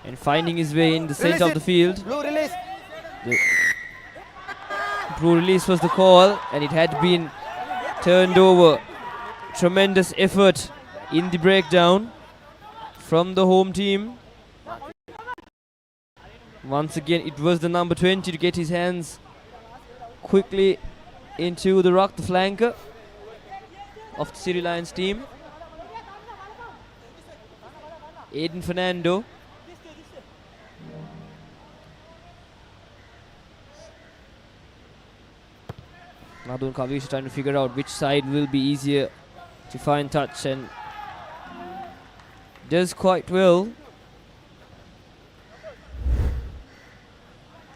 and finding his way in the center of the field. Blue release was the call, and it had been turned over. Tremendous effort in the breakdown from the home team. Once again, it was the number 20 to get his hands quickly into the ruck, the flanker of the Siri Lions team. Aiden Fernando. Nadun Kavish is trying to figure out which side will be easier to find touch, and does quite well.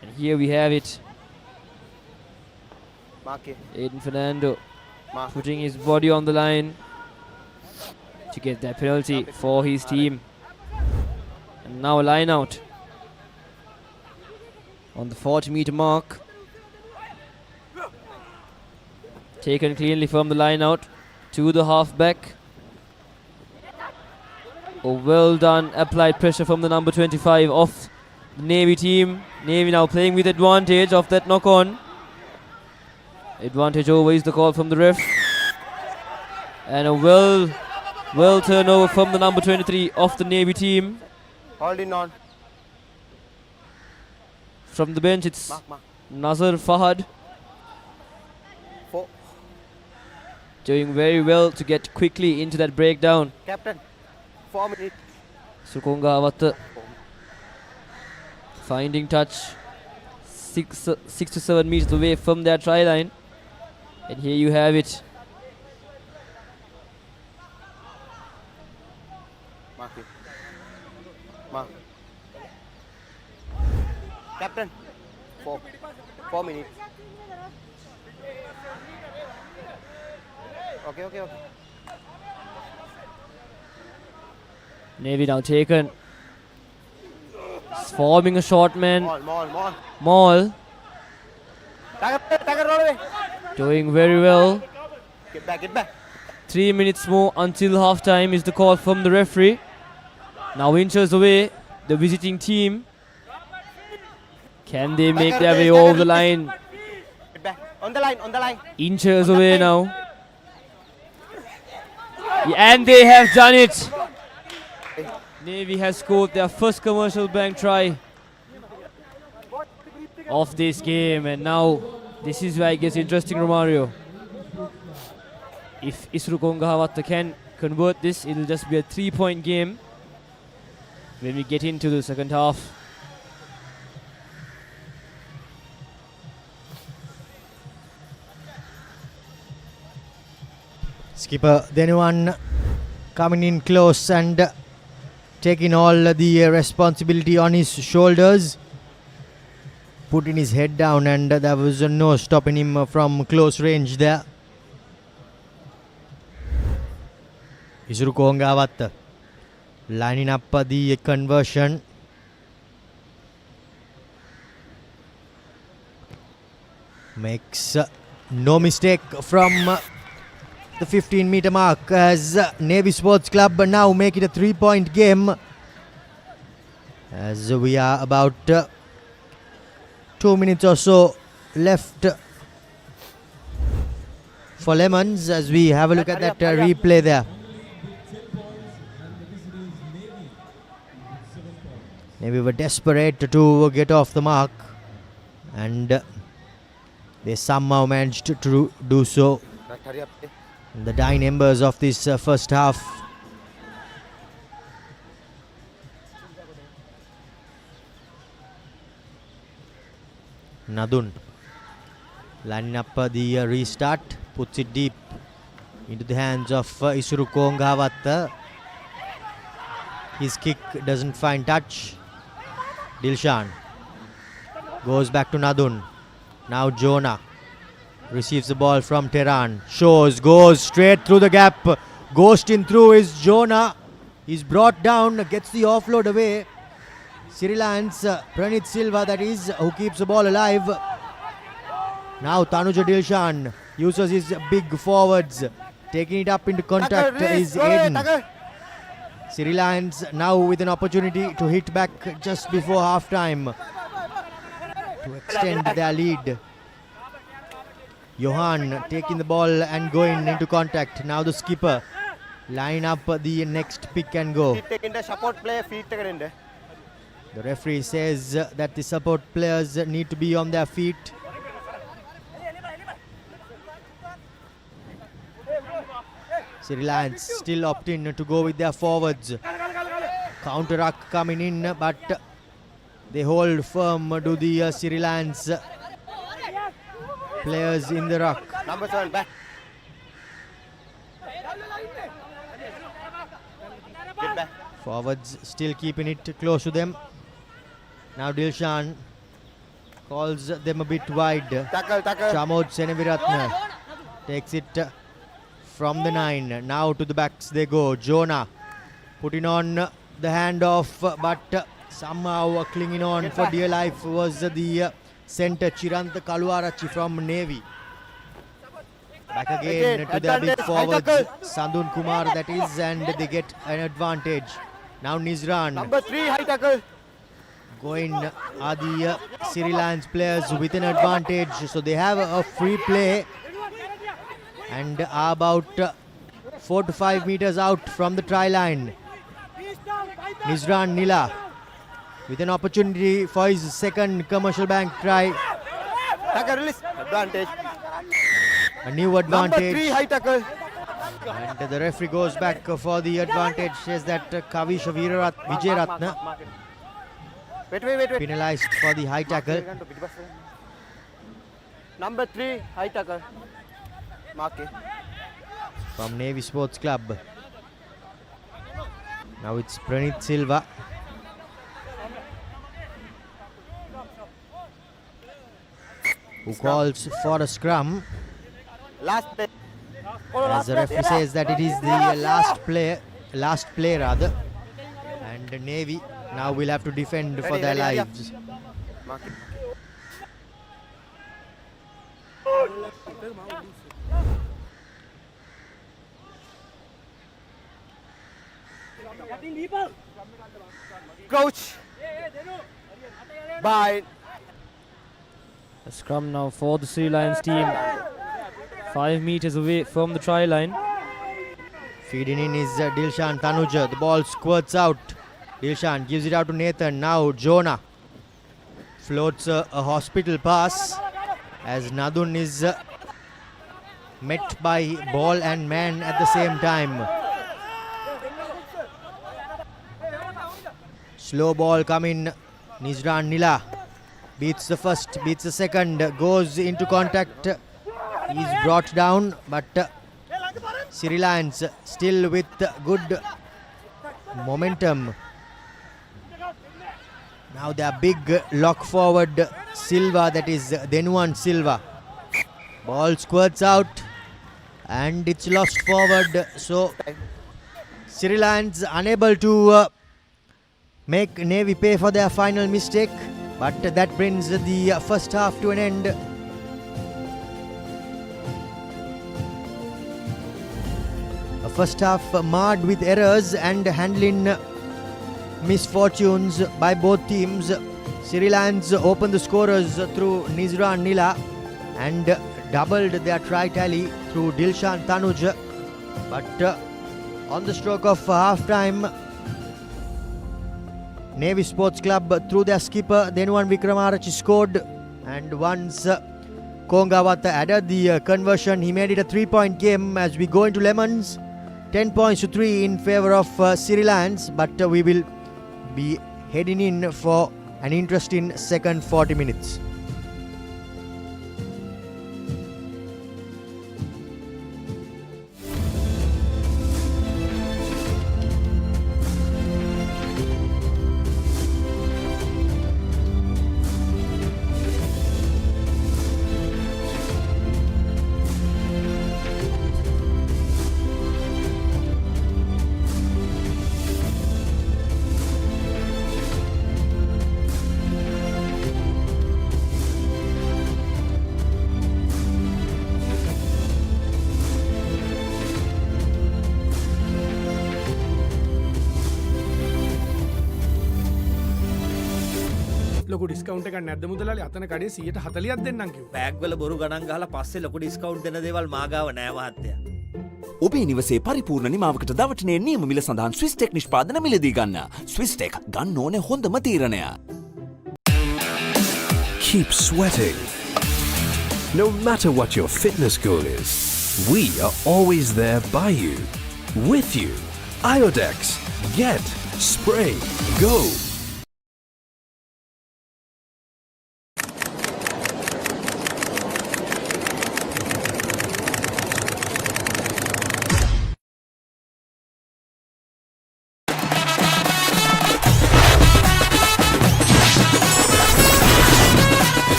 And here we have it. Mark it. Aiden Fernando Mark. putting his body on the line to get that penalty for his team. And now a line out on the 40-meter mark. Taken cleanly from the line out to the halfback. Oh, well done. Applied pressure from the number 25 of the Navy team. Navy now playing with advantage of that knock-on. Advantage over is the call from the ref. And a well turnover from the number 23 of the Navy team. Holding on. From the bench, it's Mark. Nazar Fahad. 4. Doing very well to get quickly into that breakdown. Captain. 4 minutes. Sukonga Avatta finding touch 6 to 7 meters away from their try line. And here you have it. Mark it. Mark. Captain. 4 minutes. Okay. Navy now taken. It's forming a short man. Maul. Maul Tagger, roll away. doing very well. Get back. 3 minutes more until half time is the call from the referee. Now inches away, the visiting team. Can they make their way over the line? Get back. On the line. Inches away now. Yeah, and they have done it. Navy has scored their first commercial bank try of this game, and now this is where it gets interesting, Romario. If Isru Kongahavatta can convert this, it'll just be a 3-point game when we get into the second half. Skipper Denuan coming in close and taking all the responsibility on his shoulders, putting his head down, and there was no stopping him from close range there. Isuru Kongavatta lining up the conversion. Makes no mistake from the 15-meter mark as Navy Sports Club now make it a 3-point game, as we are about 2 minutes or so left for Lemons, as we have a look at that replay there. Navy were desperate to get off the mark, and they somehow managed to do so. The dying embers of this first half. Nadun lining up the restart, puts it deep into the hands of Isuru Kongavatta. His kick doesn't find touch. Dilshan goes back to Nadun. Now Jonah receives the ball from Tehran. Goes straight through the gap. Ghosting through is Jonah. He's brought down, gets the offload away. Siri Lions, Pranit Silva that is, who keeps the ball alive. Now Tanuja Dilshan uses his big forwards. Taking it up into contact is Aiden. Siri Lions now with an opportunity to hit back just before half time to extend their lead. Johan taking the ball and going into contact. Now the skipper line up the next pick and go. The referee says that the support players need to be on their feet. Sri Lions still opting to go with their forwards. Counter ruck coming in, but they hold firm to the Sri Lions players in the ruck. Number 7 back. Get back. Forwards still keeping it close to them. Now Dilshan calls them a bit wide. Tackle. Chamod Seneviratne takes it from the 9. Now to the backs they go. Jonah putting on the handoff, but somehow clinging on for dear life was the centre Chirantha Kaluarachi from Navy. Back again to their big forwards, Sandun Kumar that is, and they get an advantage. Now Nizran. Number 3, high tackle. Going are the Siri Lions players with an advantage, so they have a free play and are about 4 to 5 meters out from the try line. Nizran Nila with an opportunity for his second commercial bank try. Tackle release. Advantage. A new advantage. Number 3, high tackle. And the referee goes back for the advantage, says that Kavish Vijayaratna Wait. penalized for the high tackle. Number 3, high tackle. Mark it. From Navy Sports Club. Now it's Pranit Silva. Who calls for a scrum. Last play. As the referee says that it is the last play rather. And Navy now will have to defend for their lives. Mark it. Coach. Bye. A scrum now for the Sri Lions team. 5 meters away from the try line. Feeding in is Dilshan Tanuja. The ball squirts out. Dilshan gives it out to Nathan. Now Jonah floats a hospital pass as Nadun is met by ball and man at the same time. Slow ball coming. Nizran Nila beats the first, beats the second, goes into contact. He's brought down, but Siri Lions still with good momentum. Now they are big lock forward Silva, that is Denuan Silva. Ball squirts out and it's lost forward. So Siri Lions unable to make Navy pay for their final mistake, but that brings the first half to an end. A first half marred with errors and handling misfortunes by both teams. Siri Lions opened the scorers through Nizran Nila and doubled their try tally through Dilshan Tanuj. But on the stroke of half-time, Navy Sports Club through their skipper Denuan Wickramaarachi scored, and once Kongawatha added the conversion, he made it a 3-point game as we go into lemons. 10 points to 3 in favour of Siri Lions, but we will be heading in for an interesting second 40 minutes. ලොකු discount එකක් නැද්ද මුදලාලි? අතන කඩේ 140ක් දෙන්නම් කිව්වා. Bag වල බොරු ගණන් ගහලා පස්සේ ලොකු ඩිස්කවුන්ට් දෙන දේවල් මාගාව නෑ මහත්තයා. ඔබේ නිවසේ පරිපූර්ණ නිමාවකට දවටනේ නියම මිල සඳහන් ස්විස් ටෙක් නිෂ්පාදන මිලදී ගන්න. ස්විස් ටෙක් ගන්න ඕනේ හොඳම තීරණය. Keep sweating. No matter what your fitness goal is, we are always there by you, with you. Iodex. Get, spray, go.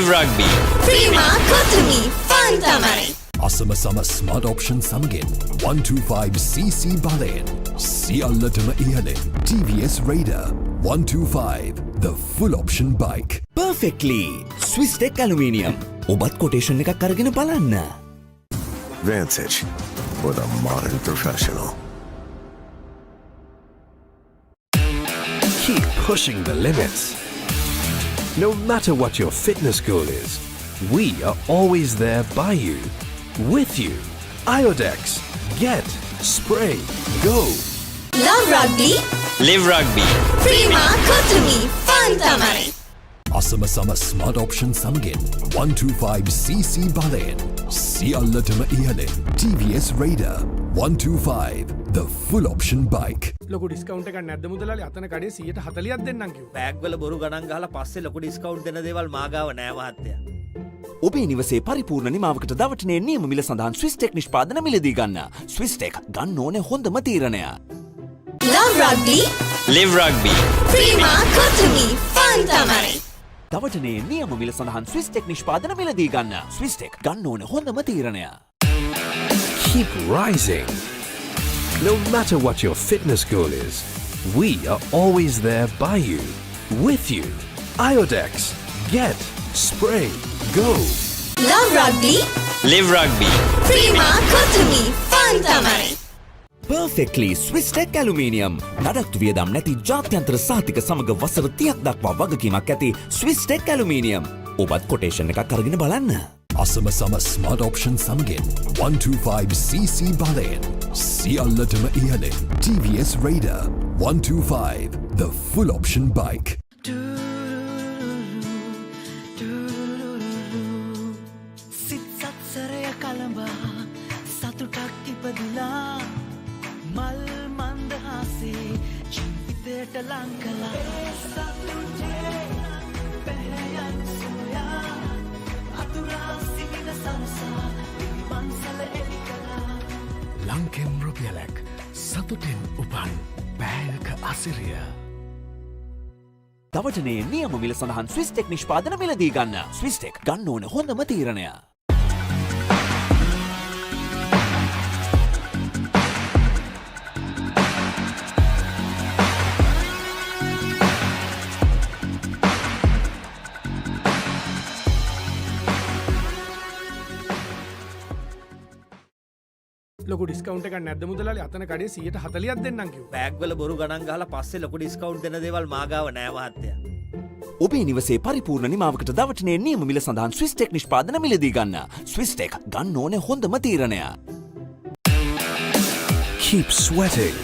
Live Rugby. Prima Kotumi Fantamari. අසම සම ස්මර්ට් ඔප්ෂන් සමගෙන් 125cc බලයෙන් සියල්ලටම ඉහළින් TVS Raider 125 the full option bike. Perfectly. Swiss Tech Aluminium. ඔබත් quotation එකක් අරගෙන බලන්න. Vantage for the modern professional. Keep pushing the limits. No matter what your fitness goal is, we are always there by you, with you. Iodex. Get. Spray. Go. Love Rugby. Live Rugby. Prima Kotumi Fantamari. අසම සම smart option සමගෙන් 125cc බලයෙන් සියල්ලටම ඉහළින් TVS Raider 125 the full option bike. ලොකු discount එකක් නැද්ද මුදලාලි? අතන කඩේ 140ක් දෙන්නම් කිව්වා. බෑග් වල බොරු ගණන් ගහලා පස්සේ ලොකු ඩිස්කවුන්ට් දෙන දේවල් මාගාව නෑ මහත්තයා. ඔබේ නිවසේ පරිපූර්ණ නිමාවකට දවටනේ නියම මිල සඳහන් Swiss Tech නිෂ්පාදන මිලදී ගන්න. Swiss Tech ගන්න ඕනේ හොඳම තීරණය. Love Rugby. Live Rugby. Prima Kotumi Fantamari. දවටනේ නියම මිල සඳහන් Swiss Tech නිෂ්පාදන මිලදී ගන්න. Swiss Tech ගන්න ඕනේ හොඳම තීරණය. Keep rising. No matter what your fitness goal is, we are always there by you, with you. Iodex. Get. Spray. Go. Love Rugby. Live Rugby. Prima Kotumi Fantamari. Perfectly Swiss Tech Aluminium. නඩත්තු වියදම් නැති ජාත්‍යන්තර සහතික සමග වසර 30ක් දක්වා වගකීමක් ඇති Swiss Tech Aluminium. ඔබත් කොටේෂන් එකක් අරගෙන බලන්න. අසම සම ස්මර්ට් ඔප්ෂන් සමගෙන් 125cc බලයෙන් සියල්ලටම ඉහළින් TVS Raider 125 the full option bike. සිත් සත්සරය කළඹා සතුටක් ඉපදිලා මල් මන්දහාසේ ජීවිතයට ලං කළා සතුටේ පැහැයන් සොයා අතුරා සිහින සනසා මන්සල එලි කළා ලංකෙම් රුපියලක් සතුටෙන් උපන් බෑයක අසිරිය. දවටනේ නියම මිල සඳහන් Swiss Tech නිෂ්පාදන මිලදී ගන්න. Swiss Tech ගන්න ඕනේ හොඳම තීරණය. ලොකු ඩිස්කවුන්ට් එකක් නැද්ද මුදලාලි? අතන කඩේ 140ක් දෙන්නම් කිව්වා. බෑග් වල බොරු ගණන් ගහලා පස්සේ ලොකු ඩිස්කවුන්ට් දෙන දේවල් මාගාව නෑ මහත්තයා. ඔබේ නිවසේ පරිපූර්ණ නිමාවකට දවටනේ නියම මිල සඳහන් Swiss Tech නිෂ්පාදන මිලදී ගන්න. Swiss Tech ගන්න ඕනේ හොඳම තීරණය. Keep sweating.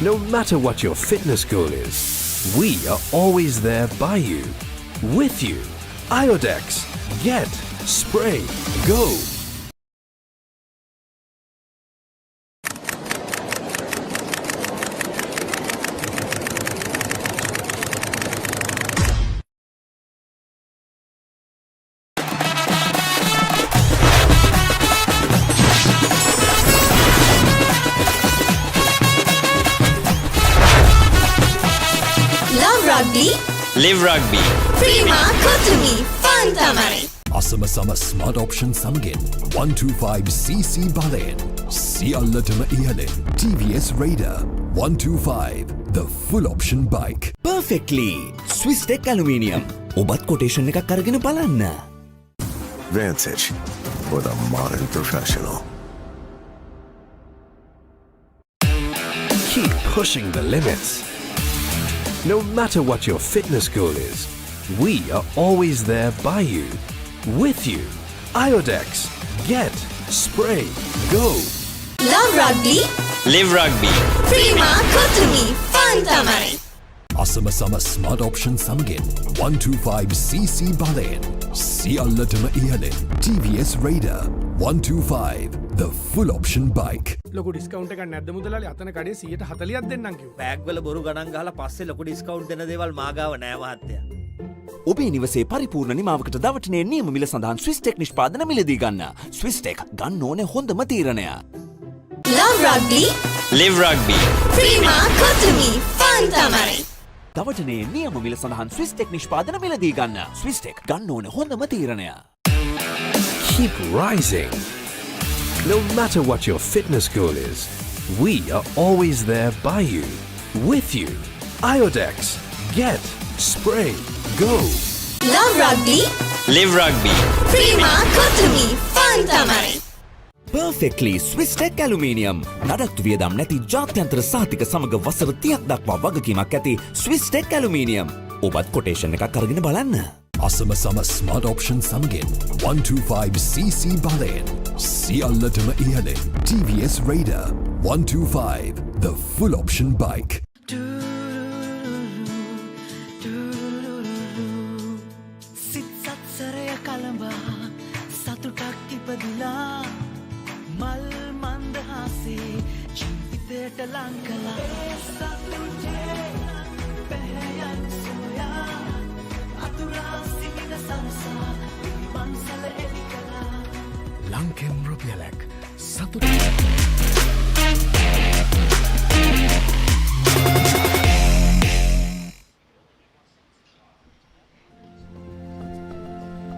No matter what your fitness goal is, we are always there by you, with you. Iodex. Get. Spray. Go. Love Rugby. Live Rugby. Prima Kotumi Fantamari. අසම සම smart option සමගෙන් 125cc බලයෙන් සියල්ලටම ඉහළින් TVS Raider 125 the full option bike. Perfectly Swiss Tech Aluminium. ඔබත් quotation එකක් අරගෙන බලන්න. Vantage for the modern professional. Keep pushing the limits. No matter what your fitness goal is, we are always there by you, with you. Iodex. Get. Spray. Go. Love Rugby. Live Rugby. Prima Kotumi Fantamari. අසම සම smart option සමගෙන් 125cc බලයෙන් සියල්ලටම ඉහළින් TVS Raider 125 the full option bike. ලොකු discount එකක් නැද්ද මුදලාලි? අතන කඩේ 140ක් දෙන්නම් කිව්වා. බෑග් වල බොරු ගණන් ගහලා පස්සේ ලොකු ඩිස්කවුන්ට් දෙන දේවල් මාගාව නෑ මහත්තයා. ඔබේ නිවසේ පරිපූර්ණ නිමාවකට දවටනේ නියම මිල සඳහන් Swiss Tech නිෂ්පාදන මිලදී ගන්න. Swiss Tech ගන්න ඕනේ හොඳම තීරණය. Love Rugby. Live Rugby. Prima Kotumi Fantamari. දවජනයේ නියම මිල සඳහන් ස්විස්ටෙක් නිෂ්පාදන මිලදී ගන්න. ස්විස්ටෙක් ගන්න ඕන හොඳම තීරණය. Keep rising. No matter what your fitness goal is, we are always there by you, with you. Iodex. Get, spray, go. Love rugby. Live rugby. Prima Kotumi Fun Tamari. Perfectly Swisstech Aluminium. නඩත්තු වියදම් නැති ජාත්‍යන්තර සාතික සමග වසර 30ක් දක්වා වගකීමක් ඇති Swisstech Aluminium. ඔබත් කොටේෂන් එකක් අරගෙන බලන්න. Asama Sama Smart Option Samgin 125cc Balen Sialatama Ialin TVS Raider 125 the full option bike. සිත් සත්සරය කළඹා සතුටක් ඉපදිලා මල් මන්දහසේ ජීවිතයට ලං කළා සතුටේ පැහැයන් සොයා අතුරා සිහින සනසා පිළිවන්සල එලි කළා Lankem Rupialek Satu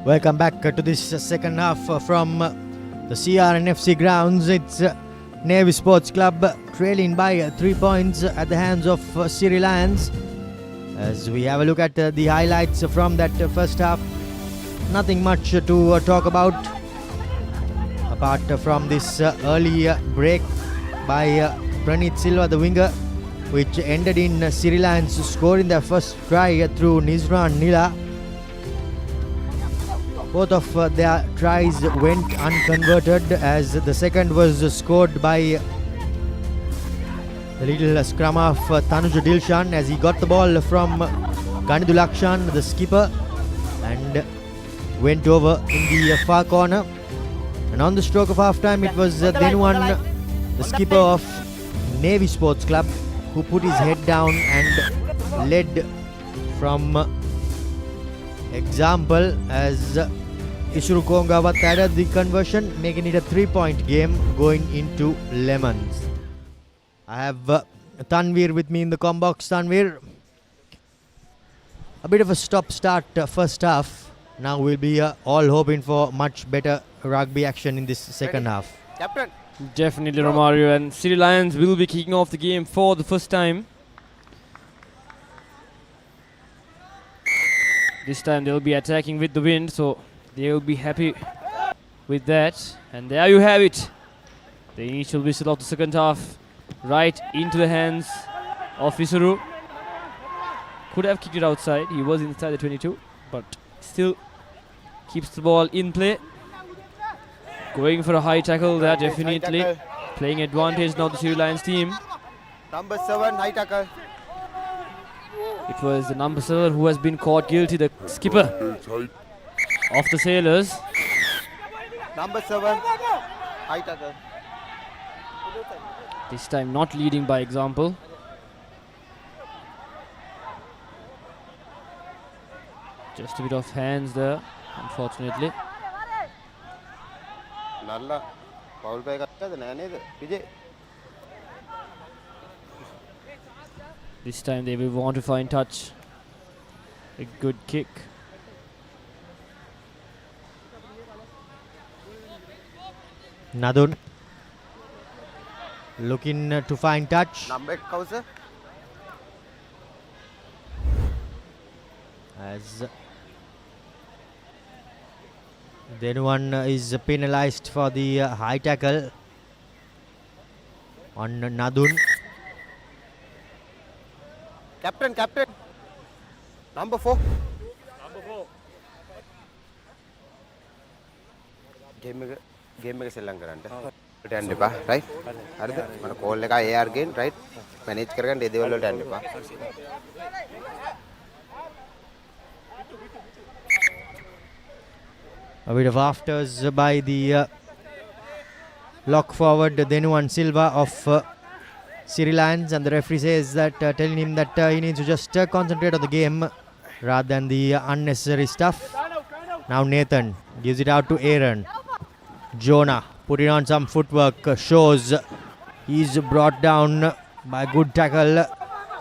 Welcome back to this second half from the CRNFC grounds. It's Navy Sports Club trailing by 3 points at the hands of Siri Lions. As we have a look at the highlights from that first half, nothing much to talk about apart from this early break by Pranit Silva, the winger, which ended in Siri Lions scoring their first try through Nizran Nila. Both of their tries went unconverted, as the second was scored by the little scrum of Tanuj Dilshan as he got the ball from Ganidul Akshan, the skipper, and went over in the far corner. And on the stroke of half time, it was Denuan, the skipper of Navy Sports Club, who put his head down and led from example as Isuru Kongawat added the conversion, making it a 3-point game going into lemons. I have Tanveer with me in the combox. Tanveer, a bit of a stop-start first half. Now we'll be all hoping for much better rugby action in this second half. Captain. Definitely, Romario, and Siri Lions will be kicking off the game for the first time. This time they'll be attacking with the wind, so they will be happy with that. And there you have it. The initial whistle of the second half, right into the hands of Isuru. Could have kicked it outside. He was inside the 22, but still keeps the ball in play. Going for a high tackle there, definitely. Playing advantage now, the Siri Lions team. Number 7, high tackle. It was the number 7 who has been caught guilty, the skipper of the Sailors. Number 7, high tackle. This time not leading by example. Just a bit of hands there, unfortunately. Nalla foul play එකක්ද නෑ නේද Vije? This time they will want to find touch. A good kick. Nadun looking to find touch. Number 1 කවුද? As then one is penalized for the high tackle on Nadun. Captain. Number 4. Game එක සෙල්ලම් කරන්න. ඒකට යන්න එපා, right? හරිද? මම call එක AR ගෙන් right manage කරගන්න ඒ දේවල් වලට යන්න එපා. A bit of afters by the lock forward Denuan Silva of Siri Lions, and the referee says that telling him that he needs to just concentrate on the game rather than the unnecessary stuff. Now Nathan gives it out to Aaron. Jonah putting on some footwork, shows he's brought down by good tackle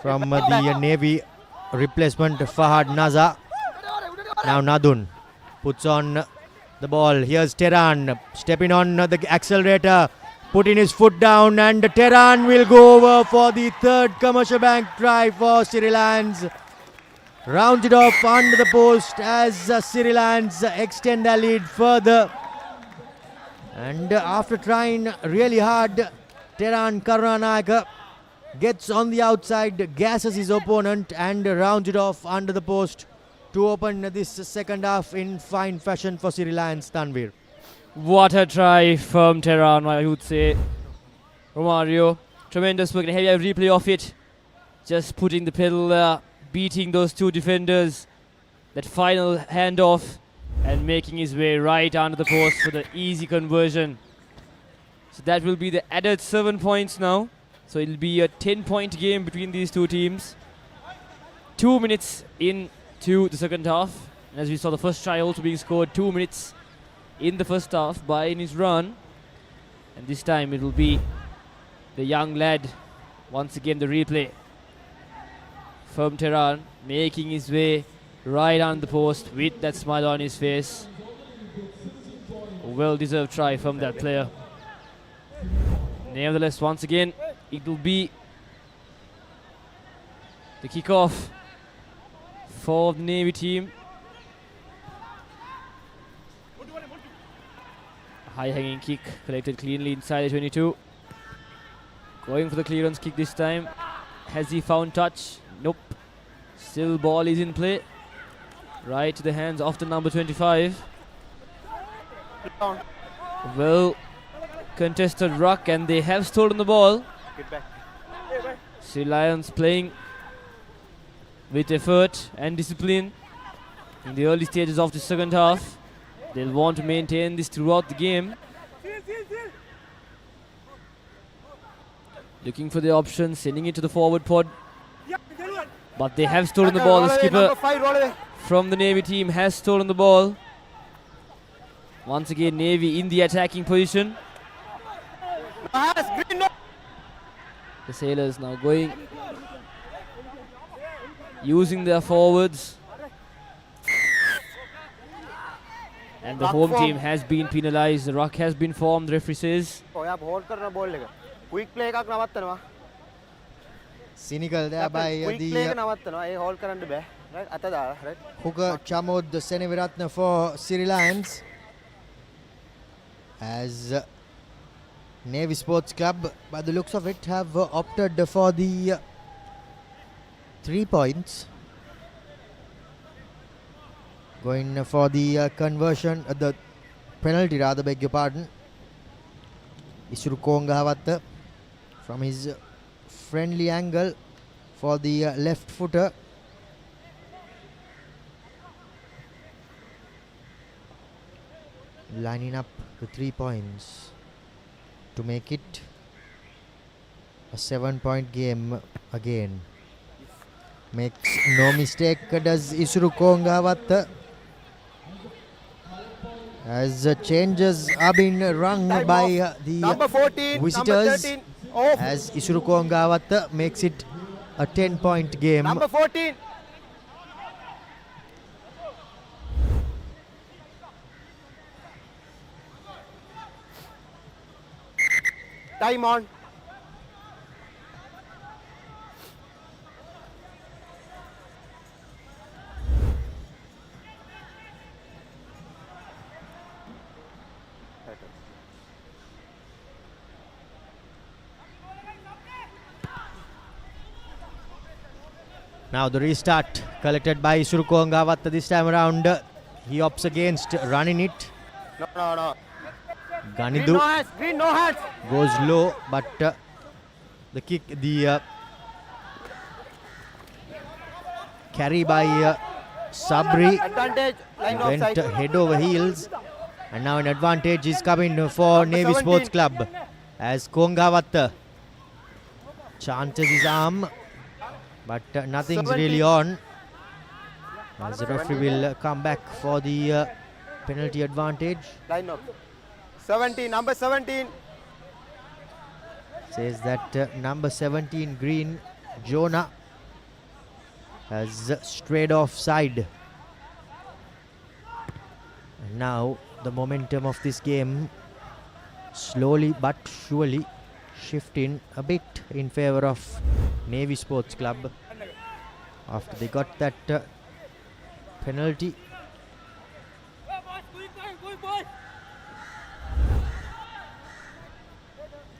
from the Navy replacement Fahad Naza. Now Nadun puts on the ball. Here's Tehran stepping on the accelerator, putting his foot down, and Tehran will go over for the third Commercial Bank try for Siri Lions. Rounds it off under the post as Siri Lions extend their lead further. And after trying really hard, Tehran Karunanayaka gets on the outside, gasses his opponent, and rounds it off under the post to open this second half in fine fashion for Siri Lions. Tanvir. What a try from Tehran, I would say. Romario, tremendous work. Heavy replay of it. Just putting the pedal there, beating those two defenders. That final handoff and making his way right under the post for the easy conversion. So that will be the added 7 points now. So it'll be a 10-point game between these two teams. 2 minutes into the second half. And as we saw the first try also being scored 2 minutes in the first half by Enis Run. And this time it will be the young lad. Once again the replay from Tehran making his way right on the post with that smile on his face. A well-deserved try from that player. Nevertheless, once again, it will be the kickoff for the Navy team. High-hanging kick collected cleanly inside the 22. Going for the clearance kick this time. Has he found touch? Nope. Still ball is in play. Right to the hands of the number 25. Well contested ruck, and they have stolen the ball. Sri Lions playing with effort and discipline in the early stages of the second half. They'll want to maintain this throughout the game. Looking for the option, sending it to the forward pod. But they have stolen the ball. The skipper from the Navy team has stolen the ball. Once again, Navy in the attacking position. The Sailors now going, using their forwards. And the home team has been penalized. The ruck has been formed, the referee says. Quick play එකක් නවත්තනවා. Cynical there by quick the play එක නවත්තනවා. ඒ hold කරන්න බෑ. Right? අත දාලා. Right? hooker Chamod Seneviratne for Siri Lions. As Navy Sports Club, by the looks of it, have opted for the 3 points. Going for the conversion, the penalty rather, beg your pardon. Isuru Kongahavatta from his friendly angle for the left footer. Lining up the 3 points to make it a 7-point game again. Makes no mistake, does Isuru Kongahavatta, as changes are being rung by the number 14, visitors, number 13, off. as Isuru Kongahavatta makes it a 10-point game. Number 14. Time on. Now the restart collected by Isuru Kongahavatta this time around. He opts against running it. No. Ganidu Green no hands. Green no hands. goes low, but the kick, the carry by Sabri Advantage. Line went offside. head over heels, and now an advantage is coming for Navy 17. Sports Club as Kongahavatta chances his arm, but nothing's 17. really on, as the referee will come back for the penalty advantage. Line up. 17. Number 17. Says that number 17 green Jonah has strayed offside. And now the momentum of this game slowly but surely shifting a bit in favour of Navy Sports Club after they got that penalty.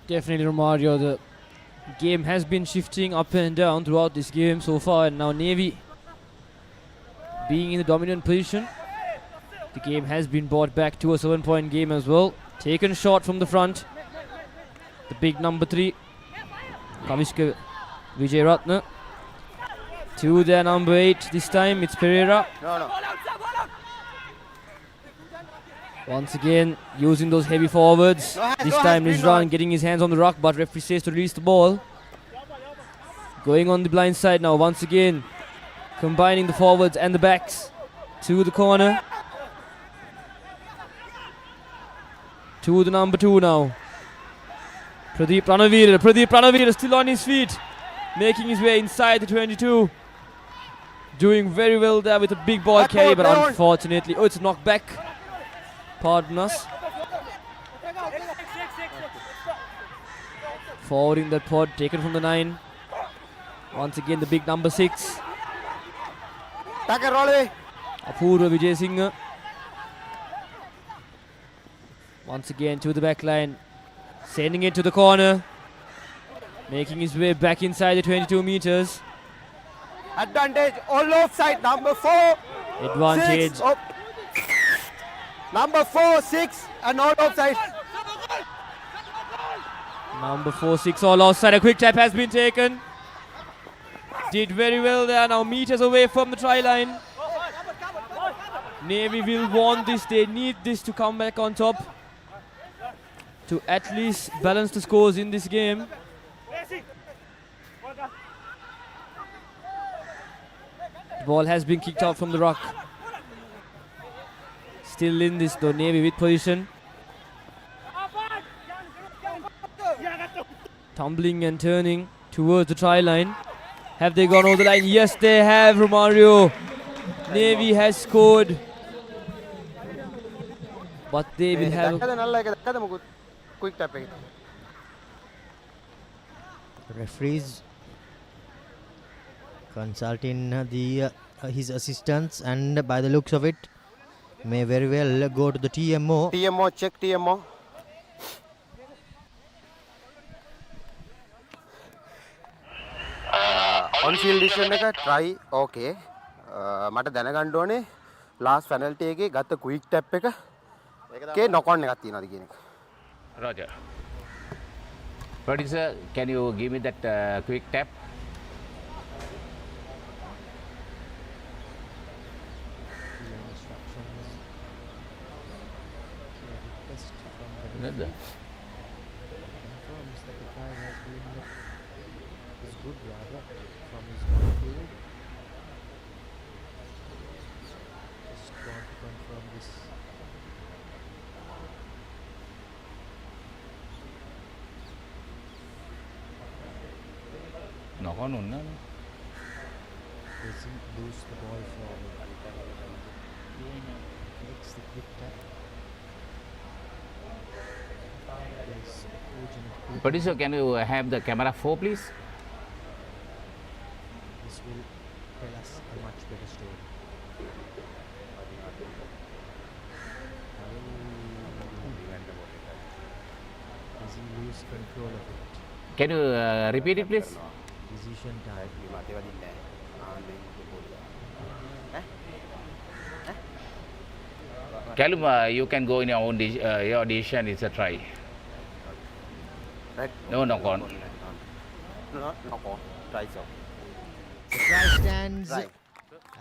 Definitely, Romario, the game has been shifting up and down throughout this game so far, and now Navy being in the dominant position. The game has been brought back to a 7-point game as well. Taken shot from the front. The big number 3, Kavishka Vijayratna. To their number 8, this time it's Pereira. Once again, using those heavy forwards. This time Rizwan getting his hands on the ruck, but referee says to release the ball. Going on the blind side now, once again, combining the forwards and the backs to the corner. To the number 2 now. Pradeep Ranavira still on his feet, making his way inside the 22. Doing very well there with a big ball carry, but unfortunately, it's a knockback. Pardon us. Forwarding that pod, taken from the 9. Once again, the big number 6. Apurva Vijay Singh. Once again to the back line. Sending it to the corner. Making his way back inside the 22 meters. Advantage, all offside, number 4. Advantage. 6, number 4, 6, and all offside. Number 4, 6, all offside. A quick tap has been taken. Did very well there, now meters away from the try line. Navy will want this, they need this to come back on top, to at least balance the scores in this game. The ball has been kicked out from the ruck. Still in this though, Navy with position. Tumbling and turning towards the try line. Have they gone over the line? Yes, they have, Romario. Navy has scored. But they will have... Quick tap. Referees consulting his assistants, and by the looks of it, may very well go to the TMO. TMO, check TMO. On field decision එක try okay. මට දැනගන්න ඕනේ last penalty එකේ ගත්ත quick tap එක එකේ knock on එකක් තියෙනවද කියන එක. Roger. Producer, can you give me that quick tap? Another. Knock on unna. Doesn't lose the ball forward. Makes the quick tap. Producer, can you have the camera 4, please? This will tell us a much better story. Does he lose control of it? Can you repeat it, please? Decision time. Callum, you can go in your own your decision. It's a try. Right? No knock on. No, knock on. Try so. The try stands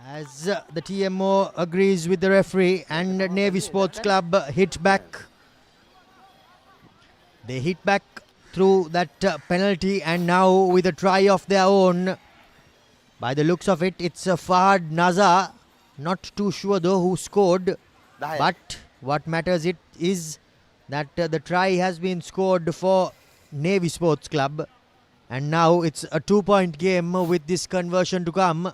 as the TMO agrees with the referee, and Navy Sports Club hit back. They hit back through that penalty, and now with a try of their own. By the looks of it, it's Fahad Naza. Not too sure though who scored. But what matters is that the try has been scored for Navy Sports Club. And now it's a 2-point game with this conversion to come.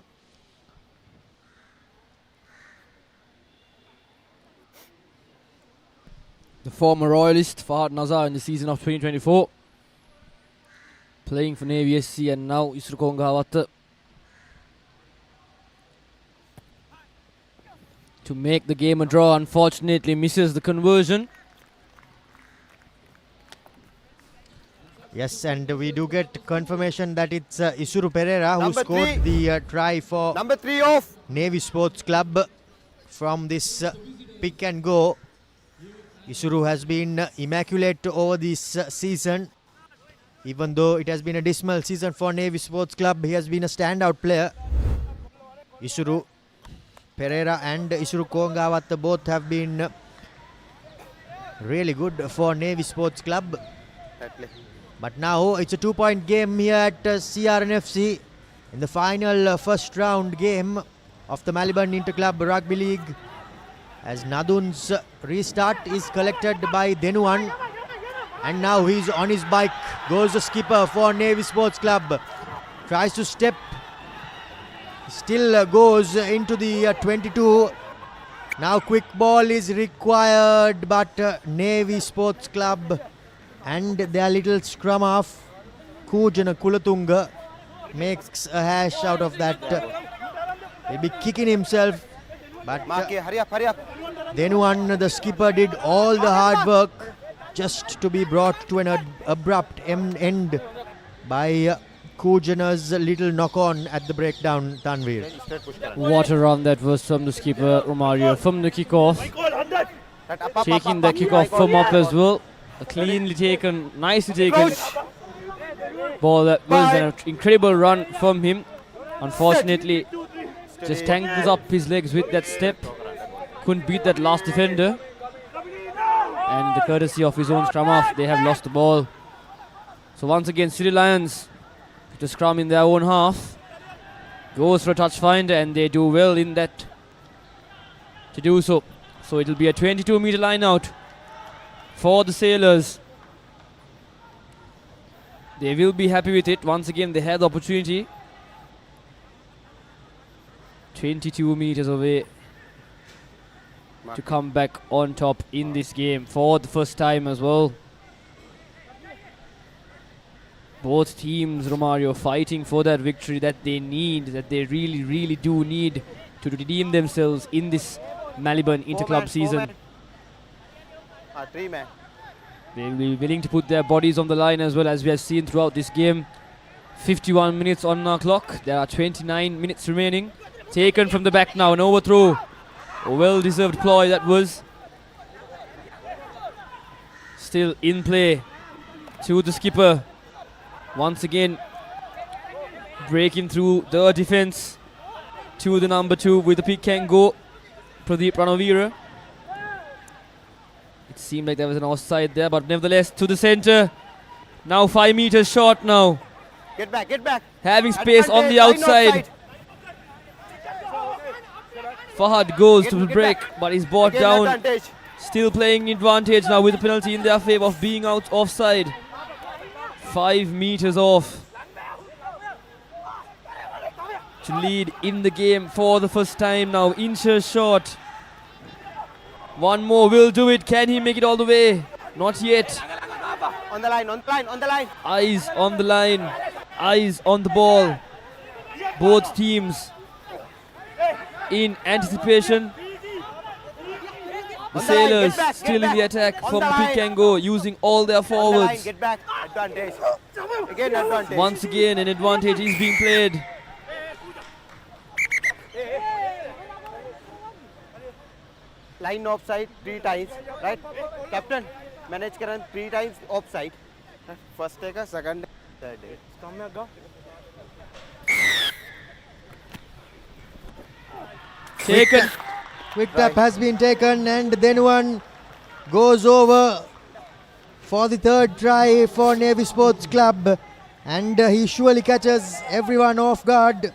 The former royalist Fahad Nazar in the season of 2024. Playing for Navy SC and now Isuru Kongawatta to make the game a draw. Unfortunately misses the conversion. Yes, and we do get confirmation that it's Isuru Pereira who Number scored the try for Number 3 off. Navy Sports Club from this pick and go. Isuru has been immaculate over this season. Even though it has been a dismal season for Navy Sports Club, he has been a standout player. Isuru Pereira and Isuru Kongawatta both have been really good for Navy Sports Club. But now it's a 2-point game here at CRNFC in the final first round game of the Maliban Inter-Club Rugby League. As Nadun's restart is collected by Denuan. And now he's on his bike. Goes the skipper for Navy Sports Club. Tries to step. Still goes into the 22. Now quick ball is required, but Navy Sports Club and their little scrum half Kujana Kulatunga makes a hash out of that. He'll be kicking himself, but hurry up. Denuan, the skipper, did all the hard work just to be brought to an abrupt end by Kujana's little knock-on at the breakdown, Tanveer. What a run that was from the skipper Romario from the kickoff. Taking the kickoff from up as well. A cleanly taken, nicely taken ball. That was an incredible run from him. Unfortunately, just tangles up his legs with that step. Couldn't beat that last defender. And the courtesy of his own scrum half, they have lost the ball. So once again, Siri Lions to scrum in their own half. Goes for a touch finder and they do well in that to do so. So it will be a 22-meter line out for the Sailors. They will be happy with it. Once again, they had the opportunity. 22 meters away to come back on top in this game for the first time as well. Both teams, Romario, fighting for that victory that they need, that they really do need to redeem themselves in this Maliban Inter-Club season. 3 man. They will be willing to put their bodies on the line as well, as we have seen throughout this game. 51 minutes on our clock. There are 29 minutes remaining. Taken from the back now, an overthrow. A well-deserved ploy that was. Still in play to the skipper. Once again, breaking through the defense to the number 2 with the pick and go. Pradeep Ranavira. It seemed like there was an offside there, but nevertheless to the center. Now 5 meters short now. Get back. Having space on the outside. Fahad goes to the break, but he's brought down. Advantage. Still playing advantage now with the penalty in their favor of being out offside. 5 meters off to lead in the game for the first time now. Inches short. One more will do it. Can he make it all the way? Not yet. On the line. Eyes on the line. Eyes on the ball. Both teams in anticipation. The Sailors still in the attack from the pick and go, using all their forwards. Get back. Advantage. Again advantage. Once again, an advantage is being played. Line offside 3 times, right? Captain, manage karan 3 times offside. First take a second, third. Come here, go. Taken. Quick tap has been taken and then one goes over for the third try for Navy Sports Club, and he surely catches everyone off guard.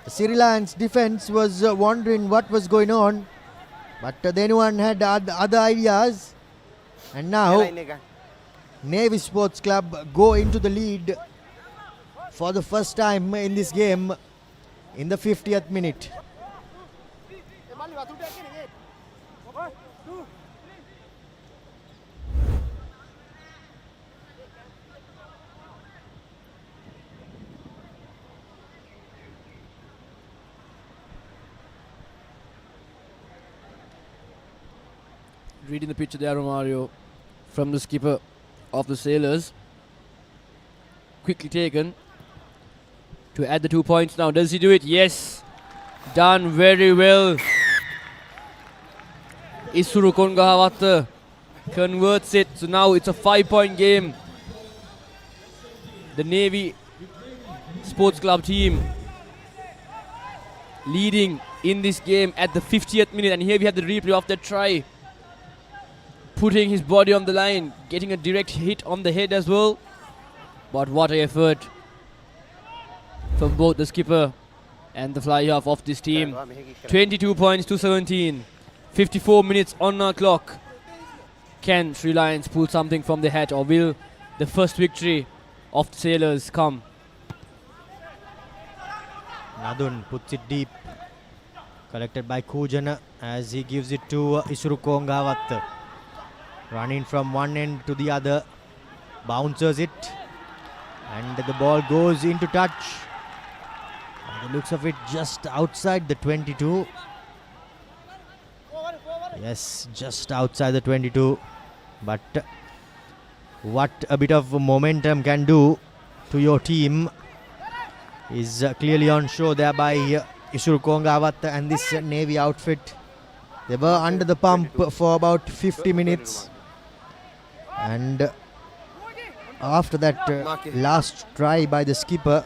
The Siri Lions defense was wondering what was going on, but then one had other ideas, and now Navy Sports Club go into the lead for the first time in this game in the 50th minute. reading the picture there, Romario, from the skipper of the Sailors. Quickly taken to add the 2 points now. Does he do it? Yes. Done very well. Isuru Kongahavatta converts it. So now it's a 5-point game. The Navy Sports Club team leading in this game at the 50th minute. And here we have the replay of that try. Putting his body on the line. Getting a direct hit on the head as well. But what an effort from both the skipper and the fly-half of this team. 22 points to 17. 54 minutes on our clock. Can Sri Lions pull something from the hat, or will the first victory of the Sailors come? Nadun puts it deep. Collected by Kujana as he gives it to Isuru Kongavatta. Running from one end to the other. Bounces it. And the ball goes into touch. By the looks of it, just outside the 22. Yes, just outside the 22. But what a bit of momentum can do to your team is clearly on show there by Isuru Kongavatta and this Navy outfit. They were under the pump for about 50 minutes. And after that last try by the skipper,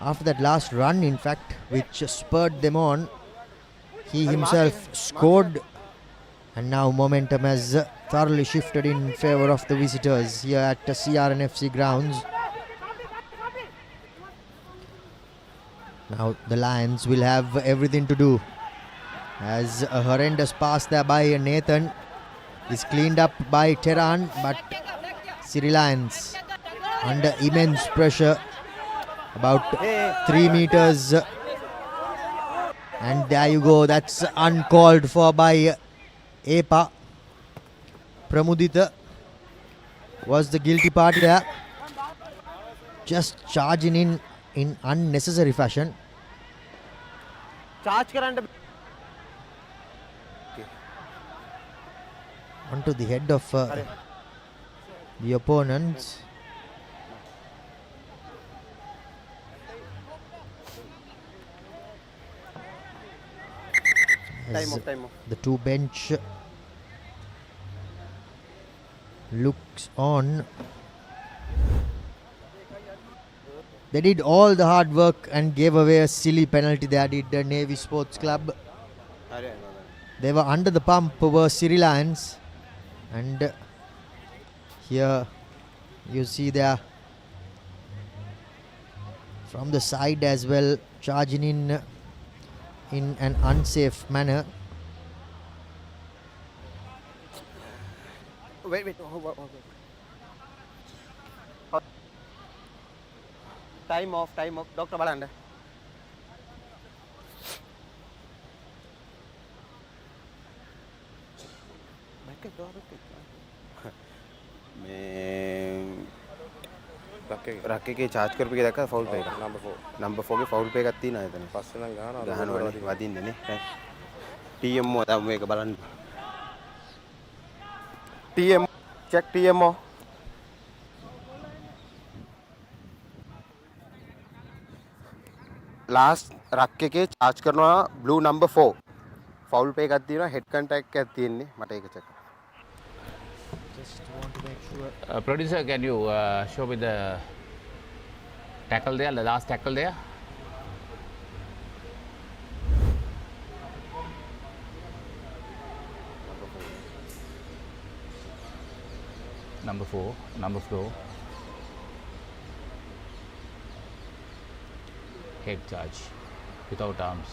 after that last run in fact, which spurred them on, he himself scored, and now momentum has thoroughly shifted in favour of the visitors here at CRNFC grounds. Now the Lions will have everything to do, as a horrendous pass there by Nathan is cleaned up by Tehran, but Siri Lions under immense pressure, about 3 meters, and there you go, that's uncalled for by Epa. Pramudita was the guilty party there, just charging in unnecessary fashion. Onto the head of the opponents. Time off. The two bench looks on. They did all the hard work and gave away a silly penalty there, did the Navy Sports Club. They were under the pump, were Siri Lions. And here you see there from the side as well, charging in an unsafe manner. Wait. Time off. Dr. Balanda. रखे के charge कर पे देखा foul पे number 4 के foul पे का 3 आए थे गहन वाली वादी ने टीएम होता मैं के बालन टीएम चेक टीएमओ लास्ट रखे के चार्ज करना ब्लू नंबर 4 फाउल पे करती ना हेड कांटेक्ट करती है नहीं मटे के check. Just want to make sure. Producer, can you show me the tackle there, the last tackle there? Number 4. Head charge without arms.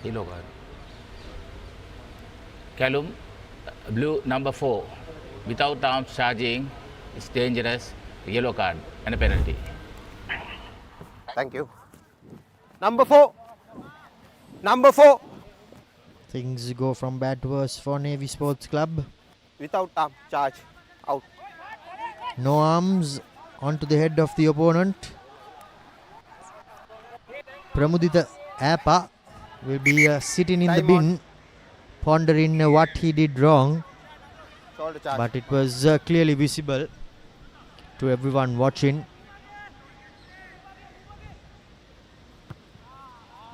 Yellow card. Callum, blue number 4, without arms charging, is dangerous, yellow card and a penalty. Thank you. Number 4. Things go from bad to worse for Navy Sports Club. Without arm charge, out. No arms onto the head of the opponent. Pramudita Appa will be sitting in the bin. pondering what he did wrong, Shoulder charge. but it was clearly visible to everyone watching.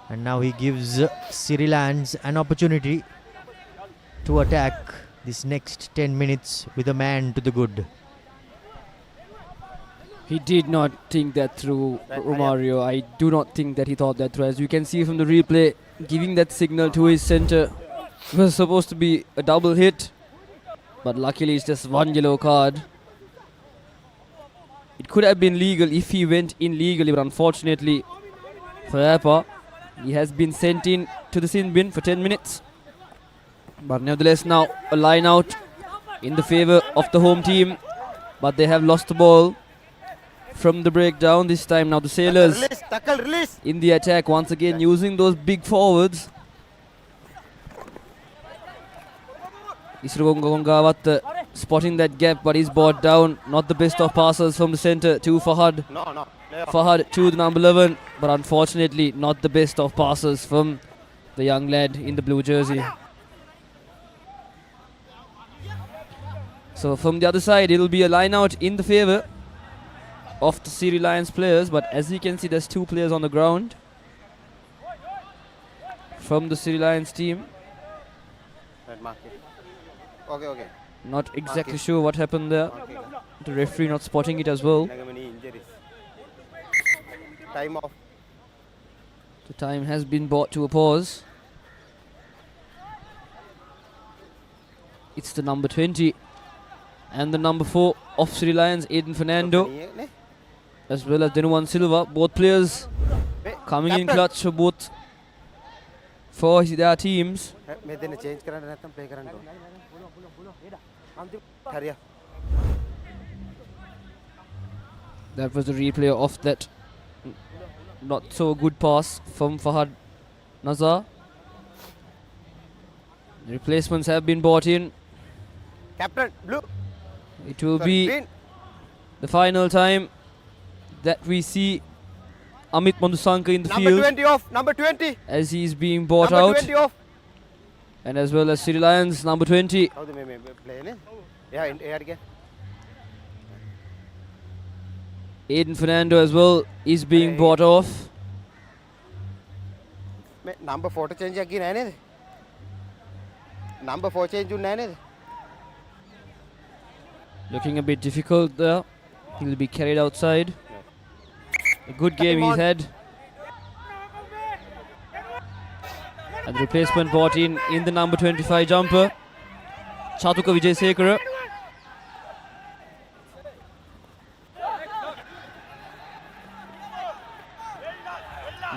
And now he gives Siri Lions an opportunity to attack this next 10 minutes with a man to the good. He did not think that through, Romario. I do not think that he thought that through. As you can see from the replay, giving that signal to his centre was supposed to be a double hit, but luckily it's just one yellow card. It could have been legal if he went in legally, but unfortunately for Papare, he has been sent in to the sin bin for 10 minutes. But nevertheless, now a line out in the favour of the home team, but they have lost the ball from the breakdown. This time now the Sailors Release. in the attack once again, using those big forwards. Isrugongawatta spotting that gap, but he's brought down. Not the best of passes from the centre to Fahad. No. Fahad to the number 11, but unfortunately not the best of passes from the young lad in the blue jersey. So from the other side, it'll be a line out in the favour of the Siri Lions players, but as you can see, there's two players on the ground from the Siri Lions team. Okay. Not exactly sure what happened there. The referee not spotting it as well. Time off. The time has been brought to a pause. It's the number 20 and the number 4 of Sri Lions, Aiden Fernando, as well as Denuwan Silva. Both players coming in clutch for both for their teams. That was the replay of that not so good pass from Fahad Nazar. The replacements have been brought in. Captain, blue. It will be the final time that we see Amit Mandusanka in the field. Number 20 off. Number 20. As he's being brought number out. 20 off. And as well as Sri Lions, number 20. Aiden Fernando as well is being brought off. Number 4 to change again. Number 4 change. Looking a bit difficult there. He'll be carried outside. A good game he's had. And the replacement brought in the number 25 jumper, Chatuka Vijaysekara.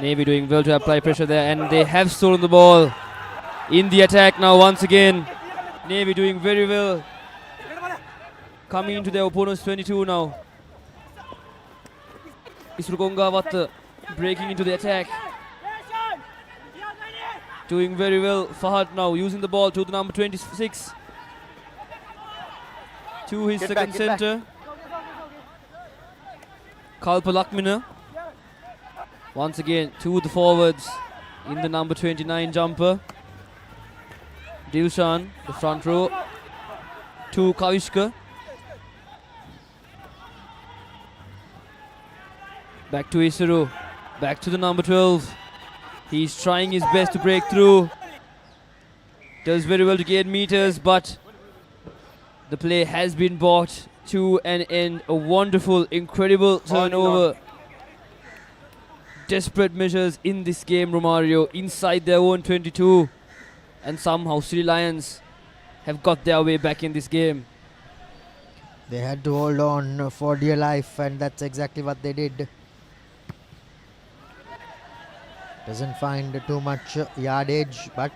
Navy doing well to apply pressure there, and they have stolen the ball in the attack now once again. Navy doing very well, coming into their opponent's 22 now. Isrugongawatta breaking into the attack, doing very well. Fahad now using the ball to the number 26, to his second centre, Kalpa Lakmina. Once again to the forwards in the number 29 jumper, Dilshan, the front row, to Kavishka. Back to Isuru, back to the number 12. He's trying his best to break through. Does very well to gain meters, but the play has been brought to an end. A wonderful, incredible turnover. Desperate measures in this game, Romario, inside their own 22. And somehow Sri Lions have got their way back in this game. They had to hold on for dear life, and that's exactly what they did. Doesn't find too much yardage, but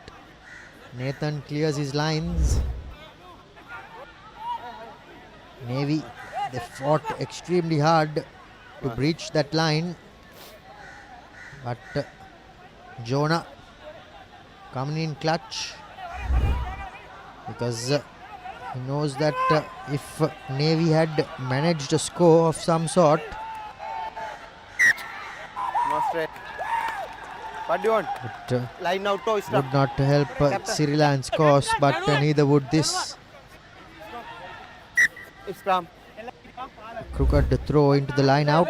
Nathan clears his lines. Navy, they fought extremely hard to breach that line, but Jonah coming in clutch, because he knows that if Navy had managed a score of some sort, No straight. What do you want? It Line out to Islam. would not help Sri Lions cause, but neither would this. Islam. Crooked throw into the line out.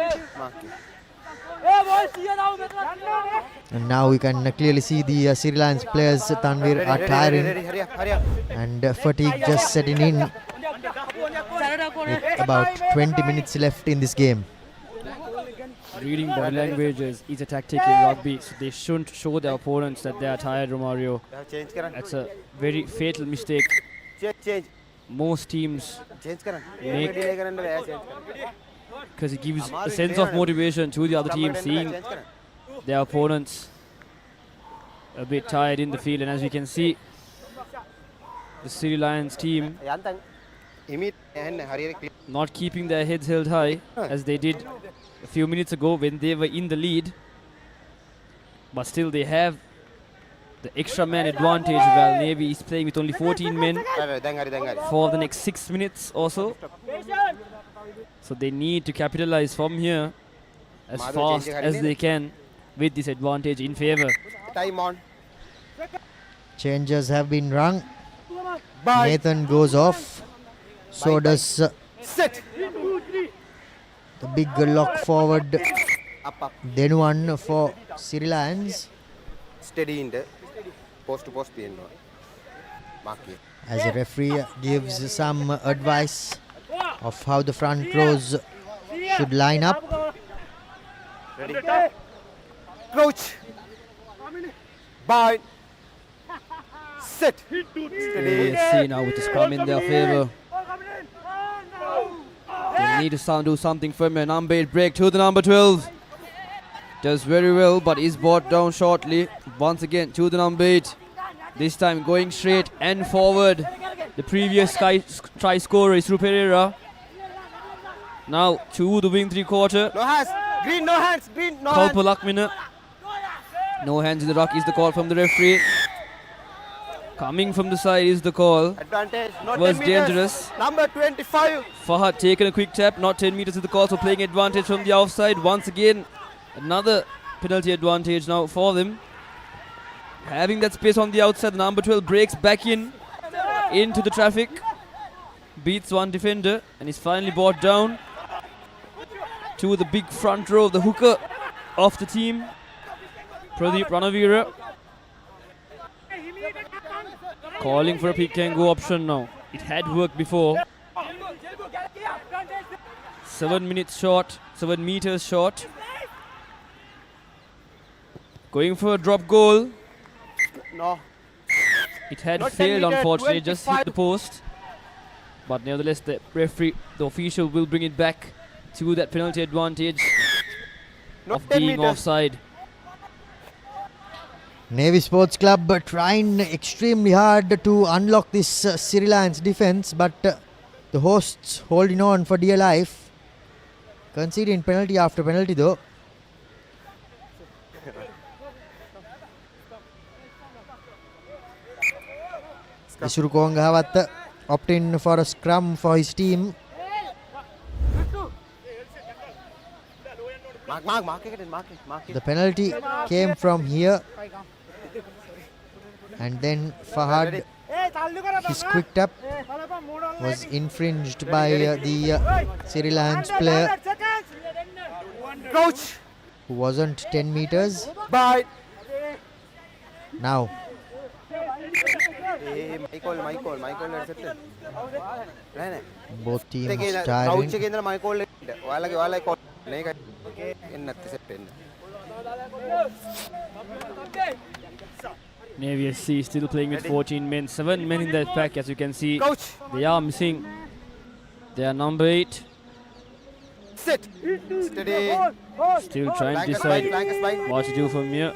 And now we can clearly see the Sri Lions players, Tanvir, are tiring Hurry up. and fatigue just setting in with about 20 minutes left in this game. Reading body language is a tactic in rugby, so they shouldn't show their opponents that they are tired, Romario. Change Karan. That's a very fatal mistake. Change. Most teams Change Karan. make, Delay Karan. Change Karan. because it gives a sense of motivation to the other team, seeing their opponents a bit tired in the field. And as we can see, the Sri Lions team not keeping their heads held high as they did a few minutes ago when they were in the lead, but still they have the extra man advantage while Navy is playing with only 14 men for the next 6 minutes or so. So they need to capitalize from here as fast as they can with this advantage in favor. Time on. Changes have been rung. Nathan goes off. So does Set. the big lock forward Up. Then one for Sri Lions. Steady in the post to post. Mark it. As the referee gives some advice of how the front rows should line up. Ready? Crouch. Bind. Set. Steady. See now with the scrum in their favor. They need to do something from here. Number 8 break to the number 12. Does very well, but is brought down shortly. Once again to the number 8. This time going straight and forward. The previous try scorer is Pereira. Now to the wing 3/4. No hands. Green, no hands. Green, no Kalpa hands. Lakmina. No hands in the ruck is the call from the referee. Coming from the side is the call. Advantage. Not Was 10 meters. dangerous. Number 25. Fahad taken a quick tap, not 10 meters is the call, so playing advantage from the outside. Once again, another penalty advantage now for them. Having that space on the outside, the number 12 breaks back into the traffic. Beats one defender and is finally brought down to the big front row, the hooker of the team, Pradeep Ranavira. Calling for a pick and go option now. It had worked before. 7 minutes short, 7 meters short. Going for a drop goal. No. It had Not 10 failed, meter, unfortunately, just hit 25. the post. But nevertheless, the referee, the official, will bring it back to that penalty advantage Not of 10 being meters. offside. Navy Sports Club trying extremely hard to unlock this Sri Lions defence, but the hosts holding on for dear life. Conceding penalty after penalty though. Isuru Kongahawatta opting for a scrum for his team. Mark it. The penalty came from here, and then Fahad, his quick tap was infringed by the Sri Lions player, Crouch. who wasn't 10 meters. Bind. Now Michael accepted. both teams Crouch tiring. එකේ Michael ඔයාලගේ call මේක එන්නත් set වෙන්න. Navy SC still playing with 14 men, 7 men in that pack, as you can see. Crouch. They are missing their number 8. Set. Steady. Still trying to Flank decide us bind. what to do from here.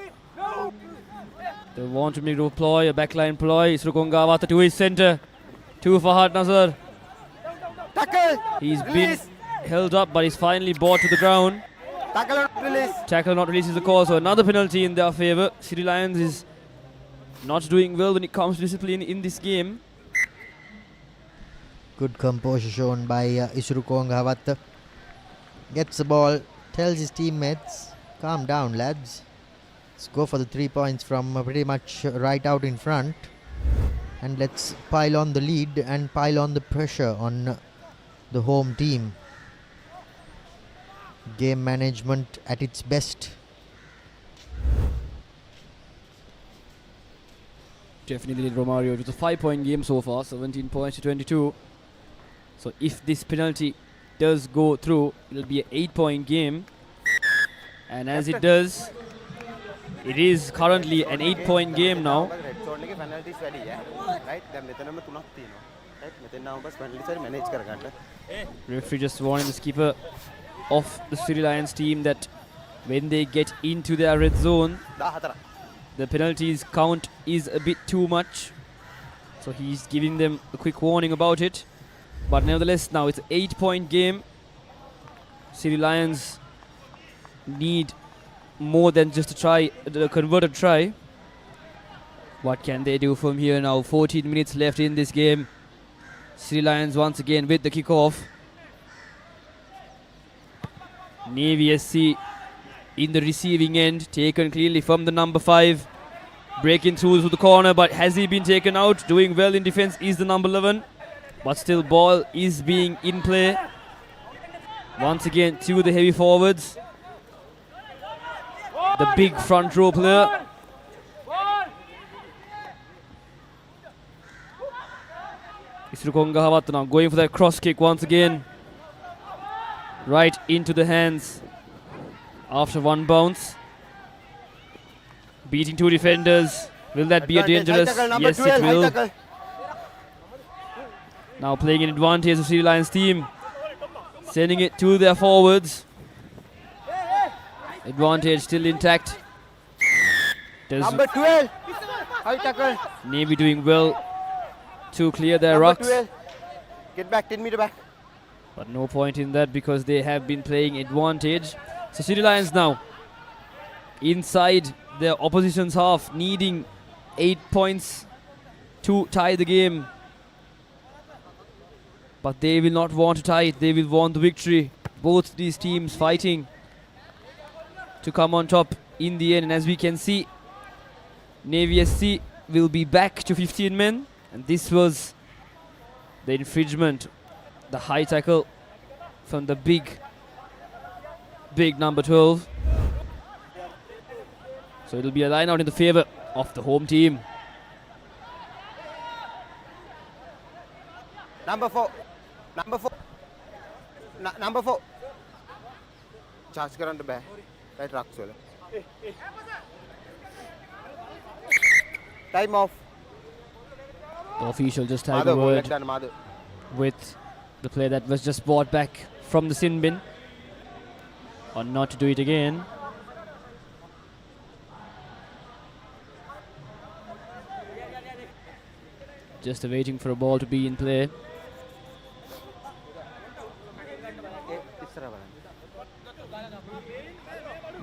They want to make a ploy, a backline ploy. Srukongawata to his centre. To Fahad Nazar. Tackle. He's Release. been held up, but he's finally brought to the ground. Tackle and release. Tackle not release is the call, so another penalty in their favour. Sri Lions is not doing well when it comes to discipline in this game. Good composure shown by Isuru Let's go for the 3 points from pretty much right out in front. And let's pile on the lead and pile on the pressure on the home team. Game management at its best. Definitely Romario. It was a 5-point game so far, 17 points to 22. So if this penalty does go through, it'll be an 8-point game. And as it does, it is currently an 8-point game now. Referee just warning the skipper of the Siri Lions team that when they get into their red zone, the penalties count is a bit too much. So he's giving them a quick warning about it. But nevertheless, now it's an 8-point game. Siri Lions need more than just a try, a converted try. What can they do from here now? 14 minutes left in this game. Sri Lions once again with the kickoff. Navy SC in the receiving end, taken cleanly from the number 5. Breaking through to the corner, but has he been taken out? Doing well in defense is the number 11. But still ball is being in play. Once again to the heavy forwards. The big front row player. Isrukonga now going for that cross kick once again. Right into the hands after one bounce. Beating 2 defenders. Will that be a dangerous? Yes, it will. Now playing an advantage of Sri Lions team. Sending it to their forwards. Advantage still intact. Number 12. High tackle. Navy doing well to clear their rucks. 12. Get back, 10 meter back. But no point in that because they have been playing advantage. So Sri Lions now inside their opposition's half, needing 8 points to tie the game. But they will not want to tie it, they will want the victory. Both these teams fighting to come on top in the end. And as we can see, Navy SC will be back to 15 men. And this was the infringement, the high tackle from the big number 12. So it'll be a line out in the favor of the home team. Number 4. Number 4. Number 4. Charge කරන්න බෑ. Right rocks වල. Time off. The official just had a word with the player that was just brought back from the sin bin on not to do it again. Just waiting for a ball to be in play.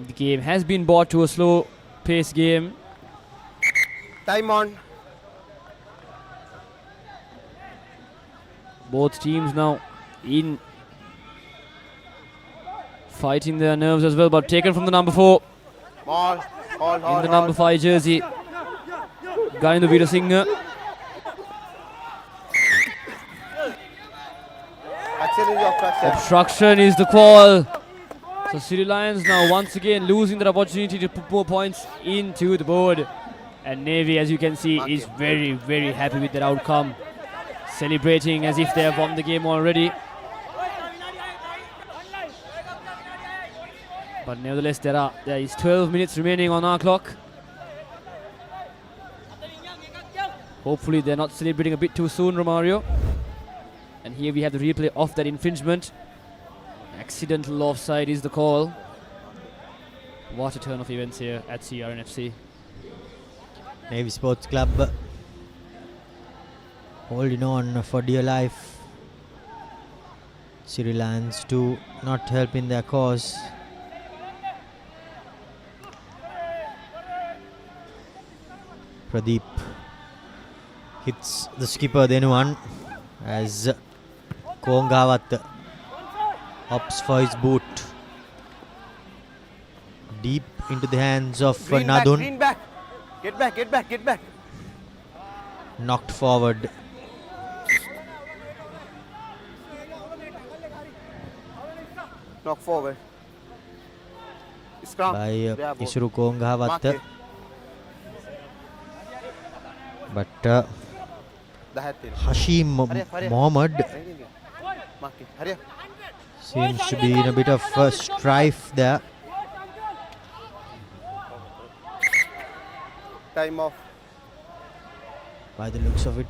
The game has been brought to a slow pace game. Time on. Both teams now in fighting their nerves as well, but taken from the number 4. Ball. In the number 5 jersey. Gaindu Veerasinghe. Obstruction is the call. So Sri Lions now once again losing their opportunity to put more points into the board. And Navy, as you can see, is very, very happy with their outcome. Celebrating as if they have won the game already. But nevertheless, there is 12 minutes remaining on our clock. Hopefully they're not celebrating a bit too soon, Romario. And here we have the replay of that infringement. Accidental offside is the call. What a turn of events here at CRNFC. Navy Sports Club holding on for dear life. Sri Lions to not help in their cause. Pradeep hits the skipper Denuwan as Kongawat opts for his boot. Deep into the hands of Green back, Nadun. green back. Get back, get back, get back. Knocked forward. Knock forward. Scrum. By There, ball. Isuru Kongawatta. Mark it. But Hashim Mohammed Mark it. Hurry up. seems to be in a bit of strife there. Time off. By the looks of it,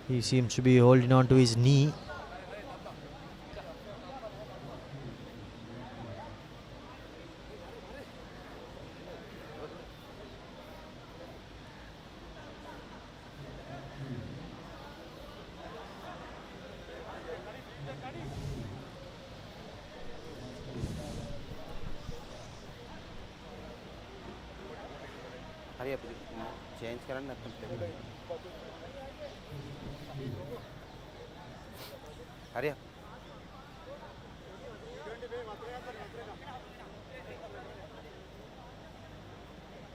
he seems to be holding on to his knee. Hurry up. Change karan natham. Hurry up.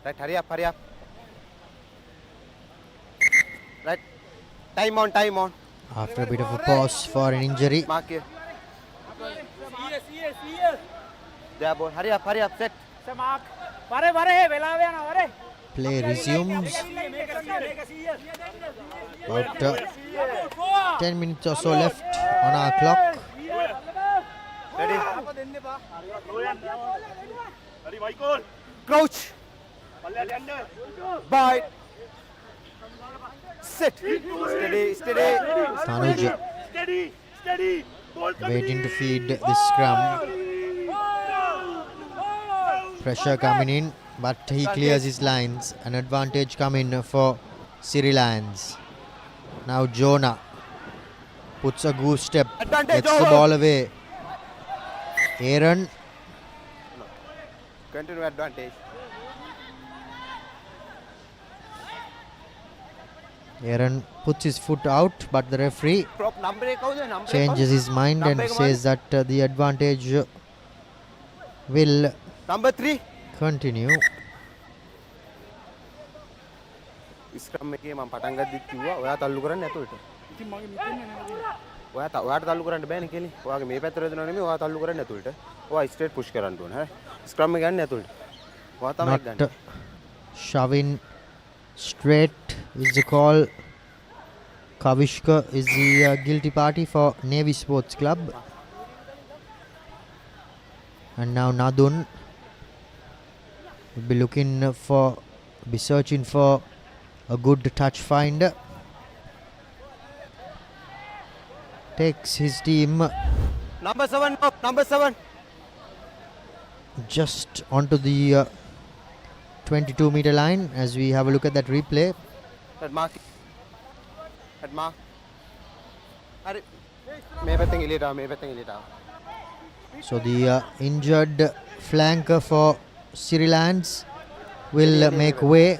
Right, hurry up, hurry up. Right. Time on, time on. After a bit of a pause for an injury. Mark it. There, ball. Hurry up, set. Play resumes. About 10 minutes or so left on our clock. Ready? Crouch. Bite. Sit. Steady, steady. Tanuj waiting to feed the scrum. Pressure coming in, but he clears his lines. An advantage coming for Siri Lions. Now Jonah puts a goose step, gets the ball away. Aaron. Continue advantage. Aaron puts his foot out, but the referee changes his mind and says that the advantage will Number 3 continue. ස්ක්‍රම් එකේ මම පටන් ගද්දිත් කිව්වා ඔයා තල්ලු කරන්න ඇතුළට. ඉතින් මගේ මෙතන නේද. ඔයාට තල්ලු කරන්න බෑනේ කෙලි. ඔයාගේ මේ පැත්තට යනවා නෙමෙයි ඔයා තල්ලු කරන්න ඇතුළට. ඔයා ස්ට්‍රේට් පුෂ් කරන්න ඕන. හරි. ස්ක්‍රම් එක යන්නේ ඇතුළට. ඔයා තමයි ගන්න. Not shoving straight is the call. Kavishka is the guilty party for Navy Sports Club. And now Nadun will be searching for a good touch finder. Takes his team Number 7 up, number 7. just onto the 22-meter line as we have a look at that replay. That mark. That mark. Hurry. මේ පැත්තෙන් එළියට ආව, මේ පැත්තෙන් එළියට ආව. So the injured flanker for Siri Lions will make way.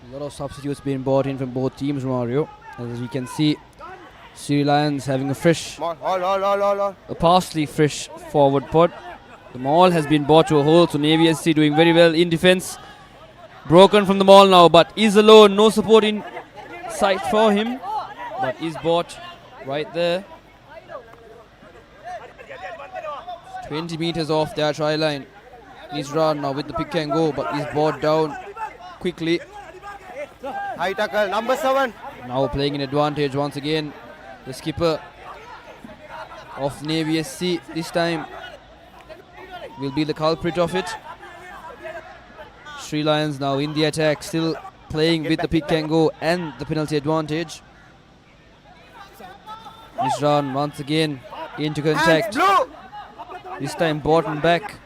A lot of substitutes being brought in from both teams, Mario. As we can see, Siri Lions having a partially fresh forward pod. The maul has been brought to a hole, so Navy SC doing very well in defence. Broken from the maul now, but is alone. No support in sight for him, but is brought right there. 20 meters off their try line. He's run now with the pick and go, but he's brought down quickly. High tackle, number 7. Now playing in advantage once again. The skipper of Navy SC this time will be the culprit of it. Sri Lions now in the attack, still playing with the pick and go and the penalty advantage. Nisran once again into contact. This time Borton back.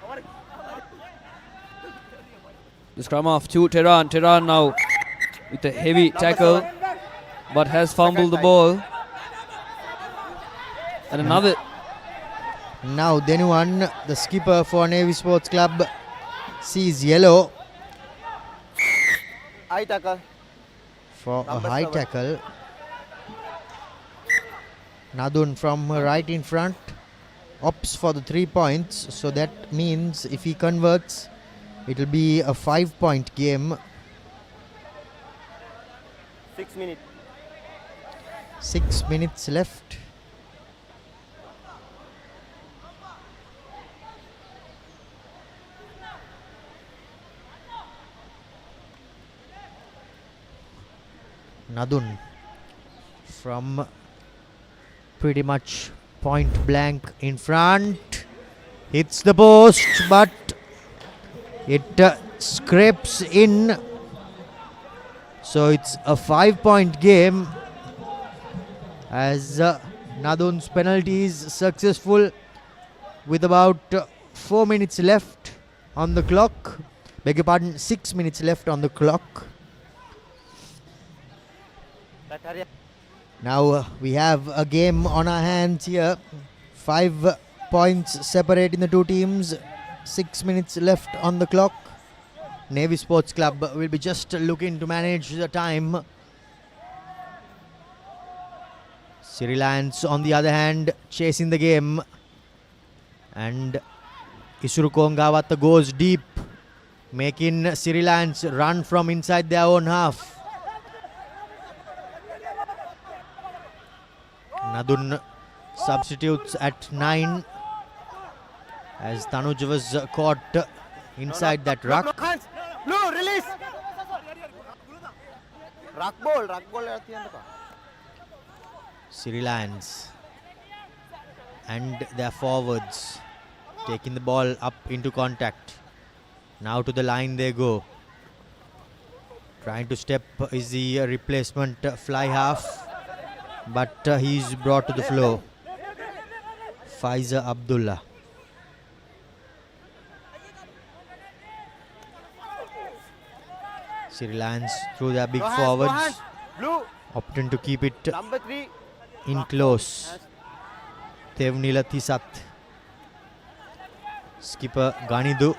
The scrum off to Tehran. Tehran now with a heavy tackle, but has fumbled the ball. And another. Now Denuan, the skipper for Navy Sports Club, sees yellow. High tackle. for a high tackle. Nadun from right in front opts for the 3 points, so that means if he converts, it will be a 5-point game. 6 minutes. 6 minutes left. Nadun from pretty much point blank in front hits the post, but it scrapes in, so it's a 5-point game as Nadun's penalty is successful with about 4 minutes left on the clock. Beg your pardon, 6 minutes left on the clock. Now we have a game on our hands here. 5 points separating the two teams. 6 minutes left on the clock. Navy Sports Club will be just looking to manage the time. Siri Lions, on the other hand, chasing the game. And Isuru Kongawata goes deep, making Siri Lions run from inside their own half. Nadun substitutes at 9 as Tanuj was caught inside that ruck. Blue, release. Ruck ball. Siri Lions and their forwards taking the ball up into contact. Now to the line they go. Trying to step is the replacement fly half, but he's brought to the floor. Faiza Abdullah. Sri Lions through their big forwards, opting to keep it in close. Tevnila Thisat. Skipper Ganidu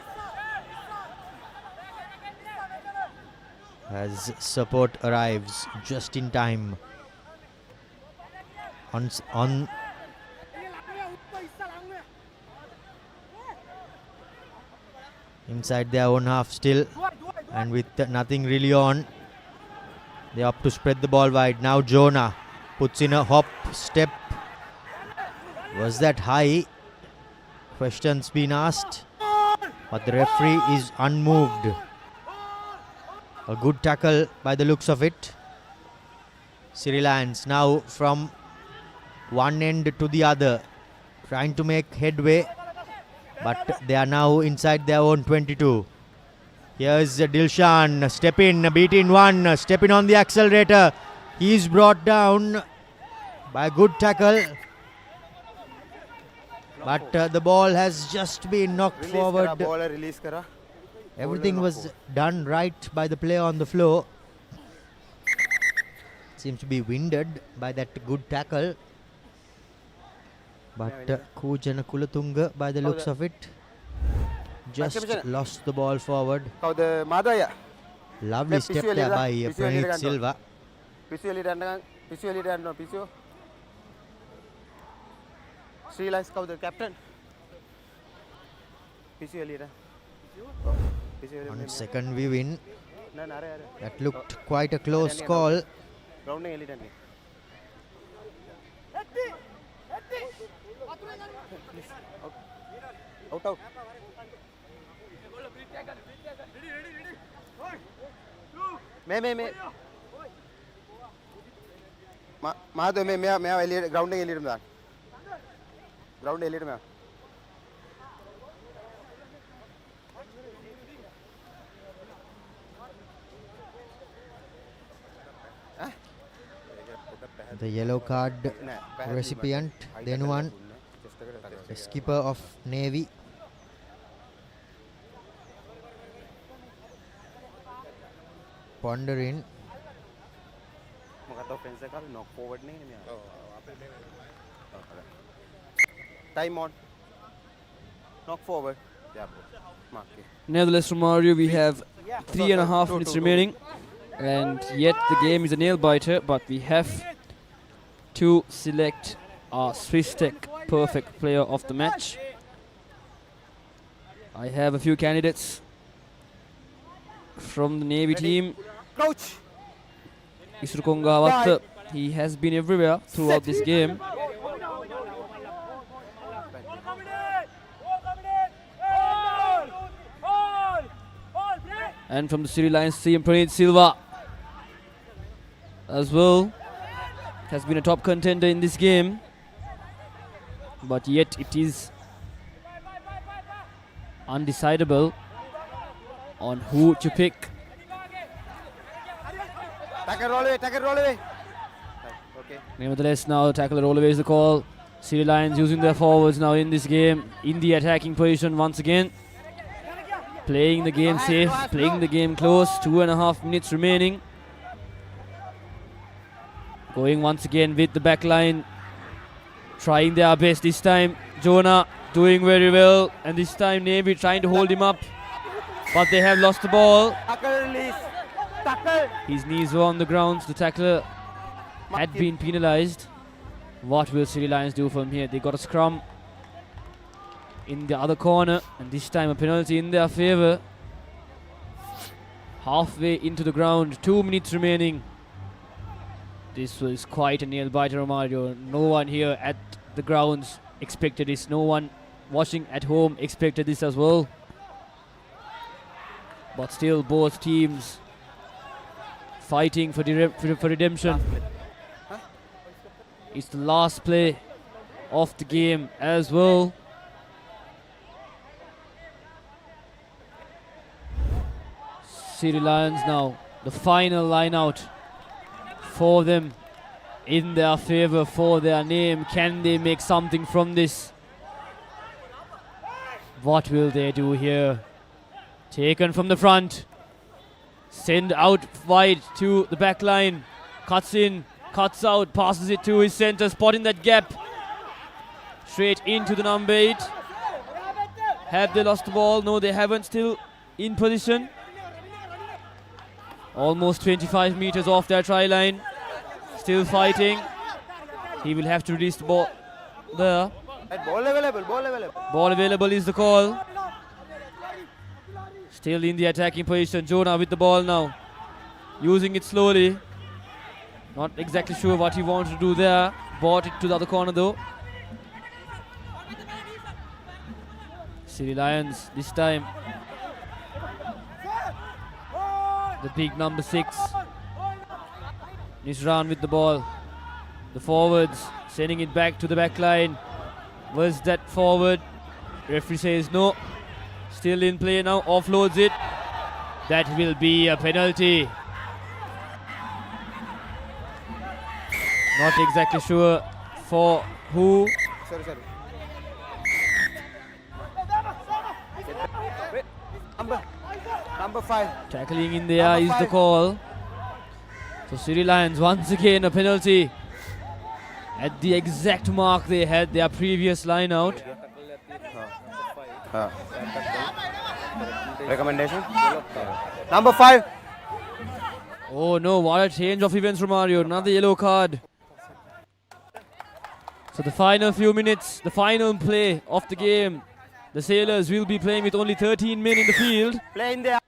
as support arrives just in time. On inside their own half still, and with nothing really on, they opt to spread the ball wide. Now Jonah puts in a hop step. Was that high? Questions been asked, but the referee is unmoved. A good tackle by the looks of it. Sri Lions now from one end to the other, trying to make headway, but they are now inside their own 22. Here's Dilshan, step in, beat in one, step in on the accelerator. He's brought down by a good tackle, but the ball has just been knocked forward. Everything was done right by the player on the floor. Seems to be winded by that good tackle, but Kujana Kulatunga, by the looks of it, just lost the ball forward. Lovely step there by Pranit Silva. Sri Lions the captain. On second we win. That looked quite a close call. Out. मैं महादेव मैं Elliott grounding Elliott में ground Elliott में The yellow card recipient, then one, the skipper of Navy. Pondering. Time on. Knock forward. Nevertheless, Romario, we have 3.5 minutes remaining. And yet the game is a nail biter, but we have to select our Swiss Tech perfect player of the match. I have a few candidates from the Navy team. Coach. Isurukonga Watta, he has been everywhere throughout this game. And from the Siri Lions team, Praneeth Silva as well has been a top contender in this game, but yet it is undecidable on who to pick. Tackle roll away, tackle roll away. Okay. Nevertheless, now tackle roll away is the call. Siri Lions using their forwards now in this game, in the attacking position once again. Playing the game safe, playing the game close, 2.5 minutes remaining. Going once again with the back line, trying their best this time. Jonah doing very well, and this time Navy trying to hold him up, but they have lost the ball. Tackle release. Tackle. His knees were on the ground, the tackler had been penalised. What will Siri Lions do from here? They got a scrum in the other corner, and this time a penalty in their favour. Halfway into the ground, 2 minutes remaining. This was quite a nail biter, Romario. No one here at the grounds expected this. No one watching at home expected this as well. But still, both teams fighting for redemption. It's the last play of the game as well. Siri Lions now, the final line out for them, in their favour, for their name. Can they make something from this? What will they do here? Taken from the front, send out wide to the back line, cuts in, cuts out, passes it to his centre, spotting that gap, straight into the number 8. Have they lost the ball? No, they haven't. Still in position. Almost 25 meters off their try line. Still fighting. He will have to release the ball there. Ball available, ball available. Ball available is the call. Still in the attacking position. Jonah with the ball now. Using it slowly. Not exactly sure what he wanted to do there. Brought it to the other corner though. Siri Lions this time. The big number 6. Nisran with the ball. The forwards sending it back to the back line. Was that forward? Referee says no. Still in play now. Offloads it. That will be a penalty. Not exactly sure for who. Sorry. Number 5. Tackling in the air is the call. So Siri Lions once again a penalty at the exact mark they had their previous line out. Recommendation? Number 5. Oh no, what a change of events, Romario. Another yellow card. So the final few minutes, the final play of the game. The Sailors will be playing with only 13 men in the field. Play in there.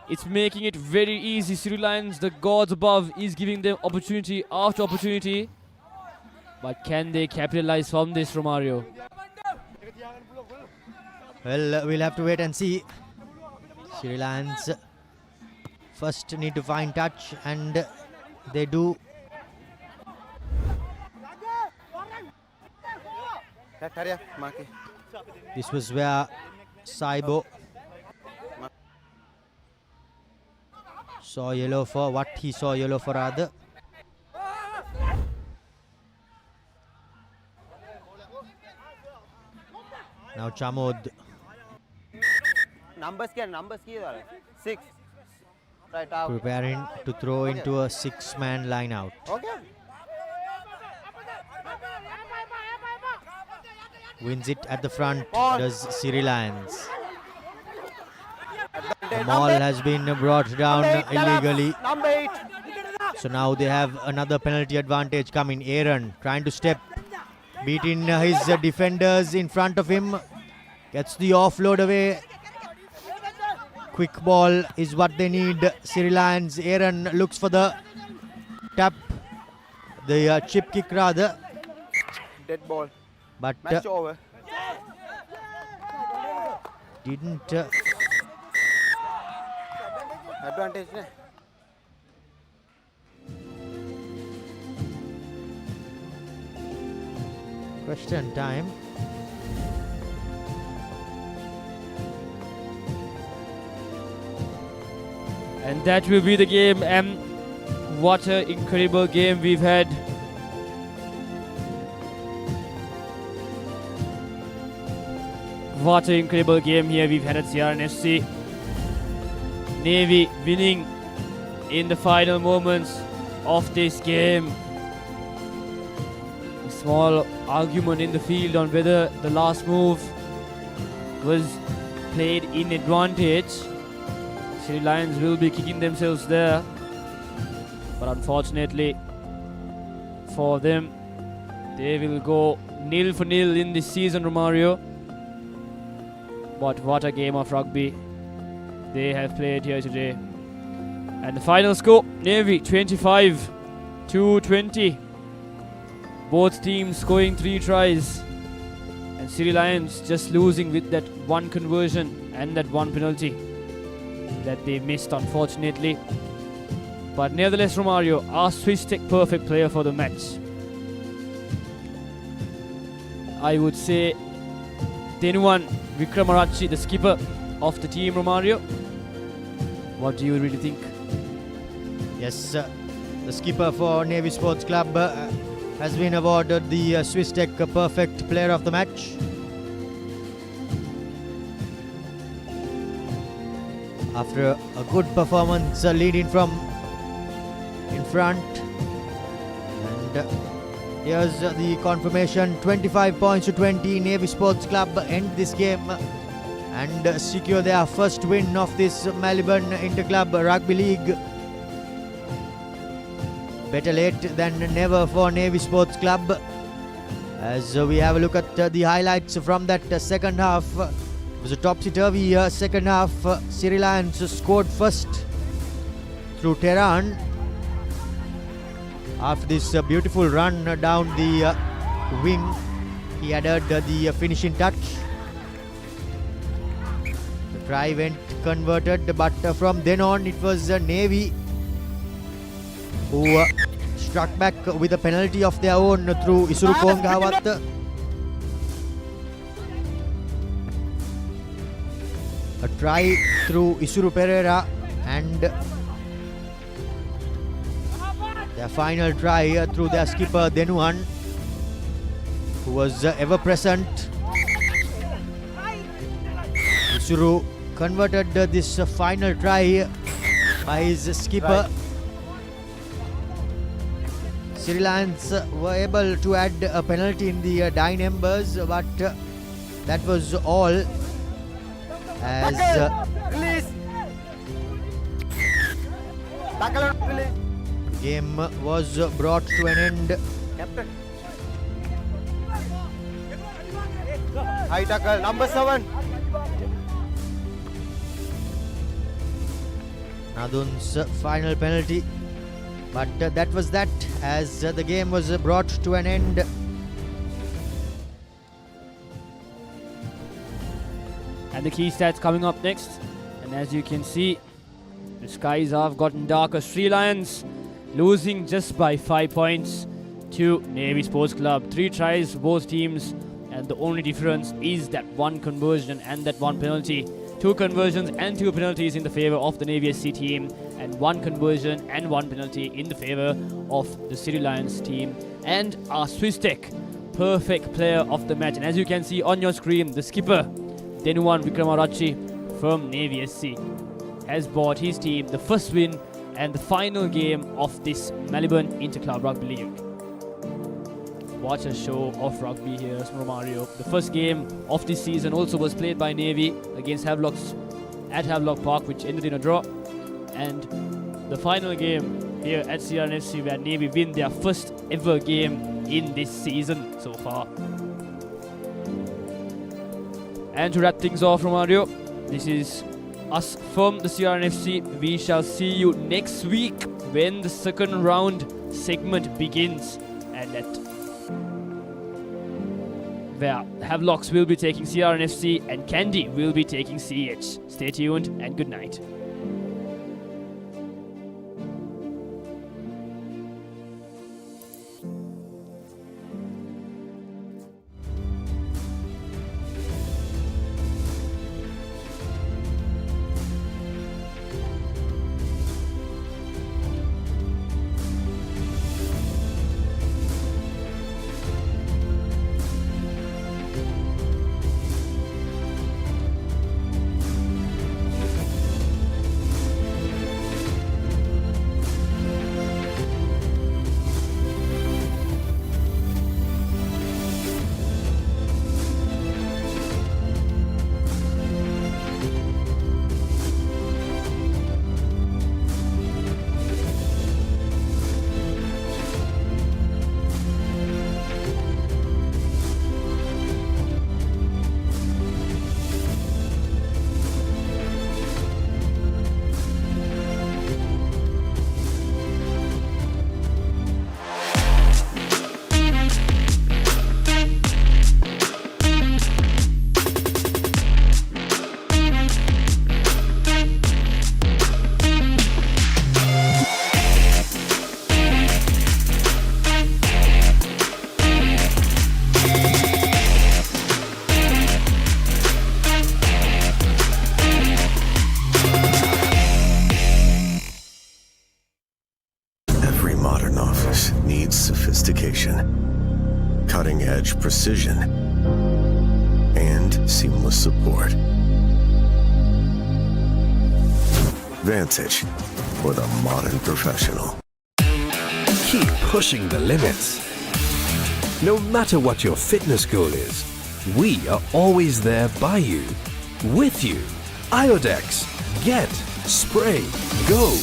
It's making it very easy. Siri Lions, the gods above, is giving them opportunity after opportunity. But can they capitalize from this, Romario? Well, we'll have to wait and see. Sri Lions first need to find touch, and they do. This was where Saibo saw yellow for what he saw yellow for rather. Now Chamod. Numbers 6. Right out. Preparing to throw into a 6-man line out. Okay. Wins it at the front, does Siri Lions. The ball has been brought down illegally. So now they have another penalty advantage coming. Aaron trying to step, beating his defenders in front of him. Gets the offload away. Quick ball is what they need. Siri Lions. Aaron looks for the tap. The chip kick rather. Dead ball. But Match over. Didn't... Advantage, ne? Question time. And that will be the game. And what an incredible game we've had. What an incredible game here we've had at Siri Lions SC. Navy winning in the final moments of this game. A small argument in the field on whether the last move was played in advantage. Siri Lions will be kicking themselves there, but unfortunately for them, they will go 0-0 in this season, Romario. But what a game of rugby they have played here today. And the final score, Navy 25-20. Both teams scoring 3 tries. And Siri Lions just losing with that one conversion and that one penalty that they missed, unfortunately. But nevertheless, Romario, our Swiss Tech perfect player for the match, I would say Denuwan Wickramarachchi, the skipper of the team, Romario. What do you really think? Yes, the skipper for Navy Sports Club has been awarded the Swiss Tech perfect player of the match. After a good performance leading from in front. And here's the confirmation, 25 points to 20. Navy Sports Club end this game and secure their first win of this Maliban Inter-Club Rugby League. Better late than never for Navy Sports Club. As we have a look at the highlights from that second half. It was a topsy-turvy second half. Siri Lions scored first through Tehran. After this beautiful run down the wing, he added the finishing touch. The try went converted, but from then on it was Navy who struck back with a penalty of their own through Isuru Kongawat. A try through Isuru Pereira and their final try through their skipper Denuwan, who was ever present. Isuru converted this final try by his skipper. Siri Lions were able to add a penalty in the dying embers, but that was all. As game was brought to an end. Captain. High tackle, number 7. Nadun's final penalty. But that was that, as the game was brought to an end. And the key stats coming up next. And as you can see, the skies have gotten darker. Sri Lions losing just by 5 points to Navy Sports Club. 3 tries both teams, and the only difference is that one conversion and that one penalty. 2 conversions and 2 penalties in the favor of the Navy SC team, and 1 conversion and 1 penalty in the favor of the Siri Lions team. And our Swiss Tech perfect player of the match. And as you can see on your screen, the skipper Denuwan Wickramarachchi from Navy SC has bought his team the first win and the final game of this Maliban Inter-Club Rugby League. What a show of rugby here, Romario. The first game of this season also was played by Navy against Havelocks at Havelock Park, which ended in a draw. And the final game here at CRNFC, where Navy win their first ever game in this season so far. And to wrap things off, Romario, this is us from the CRNFC. We shall see you next week when the second round segment begins, and at where Havelocks will be taking CRNFC and Candy will be taking CH. Stay tuned and good night. Sophistication, cutting-edge precision, and seamless support. Vantage for the modern professional. Keep pushing the limits. No matter what your fitness goal is, we are always there by you, with you. Iodex, get, spray, go.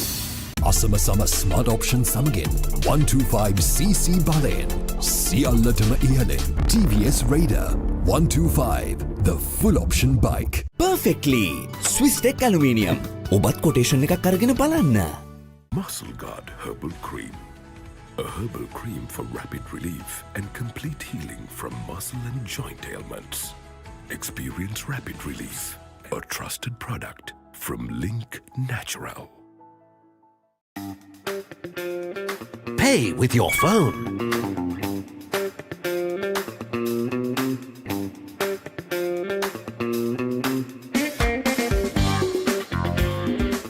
Asama Smart Option Samagin 125cc Balen Siallatama Ihalin TVS Raider 125 the full option bike. Perfectly Swiss Tech Aluminium. ඔබත් quotation එකක් අරගෙන බලන්න. Muscle Guard Herbal Cream. A herbal cream for rapid relief and complete healing from muscle and joint ailments. Experience rapid relief. A trusted product from Link Natural. Pay with your phone.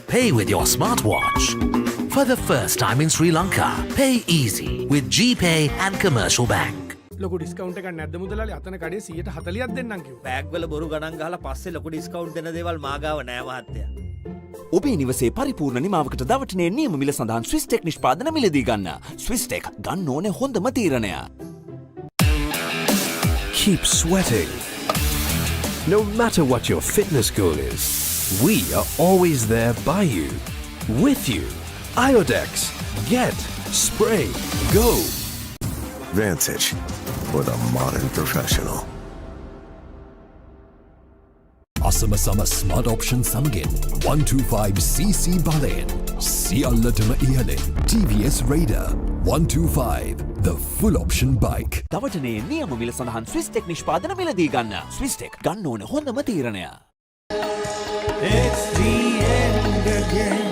Pay with your smartwatch. For the first time in Sri Lanka, pay easy with GPay and Commercial Bank. ලොකු discount එකක් නැද්ද මුදලාලි අතන කඩේ 140ක් දෙන්නම් කිව්වා. Bag වල බොරු ගණන් ගහලා පස්සේ ලොකු ඩිස්කවුන්ට් දෙන දේවල් මාගාව නෑ මහත්තයා. ඔබේ නිවසේ පරිපූර්ණ නිමාවකට දවටනේ නියම මිල සඳහන් ස්විස් ටෙක් නිෂ්පාදන මිලදී ගන්න. ස්විස් ටෙක් ගන්න ඕනේ හොඳම තීරණය. Keep sweating. No matter what your fitness goal is, we are always there by you, with you. Iodex, get, spray, go. Vantage for the modern professional. Asama Smart Option Samagin 125cc Balen Siallatama Ihalin TVS Raider 125 the full option bike. දවටනේ නියම මිල සඳහන් Swiss tech නිෂ්පාදන මිලදී ගන්න. Swiss tech ගන්න ඕනේ හොඳම තීරණය. It's the end again.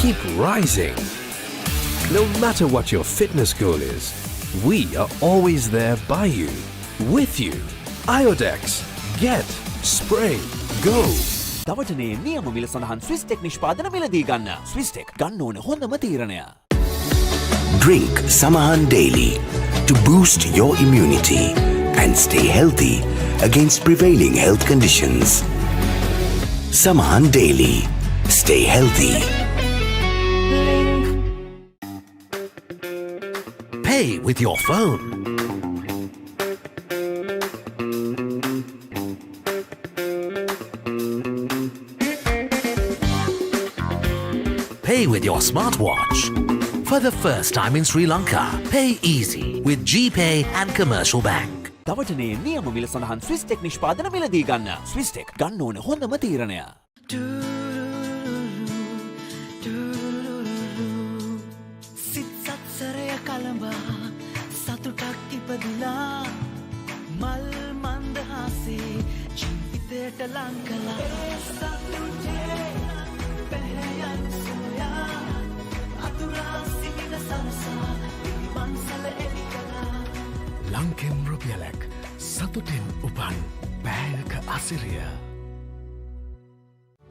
Keep rising. No matter what your fitness goal is, We are always there by you, with you. Iodex. Get. Spray. Go. දවටනේ නියම මිල සඳහන් ස්විස්ටෙක් නිෂ්පාදන මිලදී ගන්න. ස්විස්ටෙක් ගන්න ඕන හොඳම තීරණය. Drink Samahan daily to boost your immunity and stay healthy against prevailing health conditions. Samahan daily. Stay healthy. Pay with your phone. Pay with your smartwatch. For the first time in Sri Lanka, pay easy with GPay and Commercial Bank. දවටනේ නියම මිල සඳහන් ස්විස්ටෙක් නිෂ්පාදන මිලදී ගන්න. ස්විස්ටෙක් ගන්න ඕන හොඳම තීරණය. සිත් සත්සරය කළඹා සතුටක් ඉපදිලා මල් මන්දහසේ ජීවිතයට ලං කළා සතුටේ පැහැයන් සොයා අතුරා සිහින සනසා පිළිවන්සල එලි කළා ලංකෙම් රුපියලක් සතුටෙන් උපන් බෑයක අසිරිය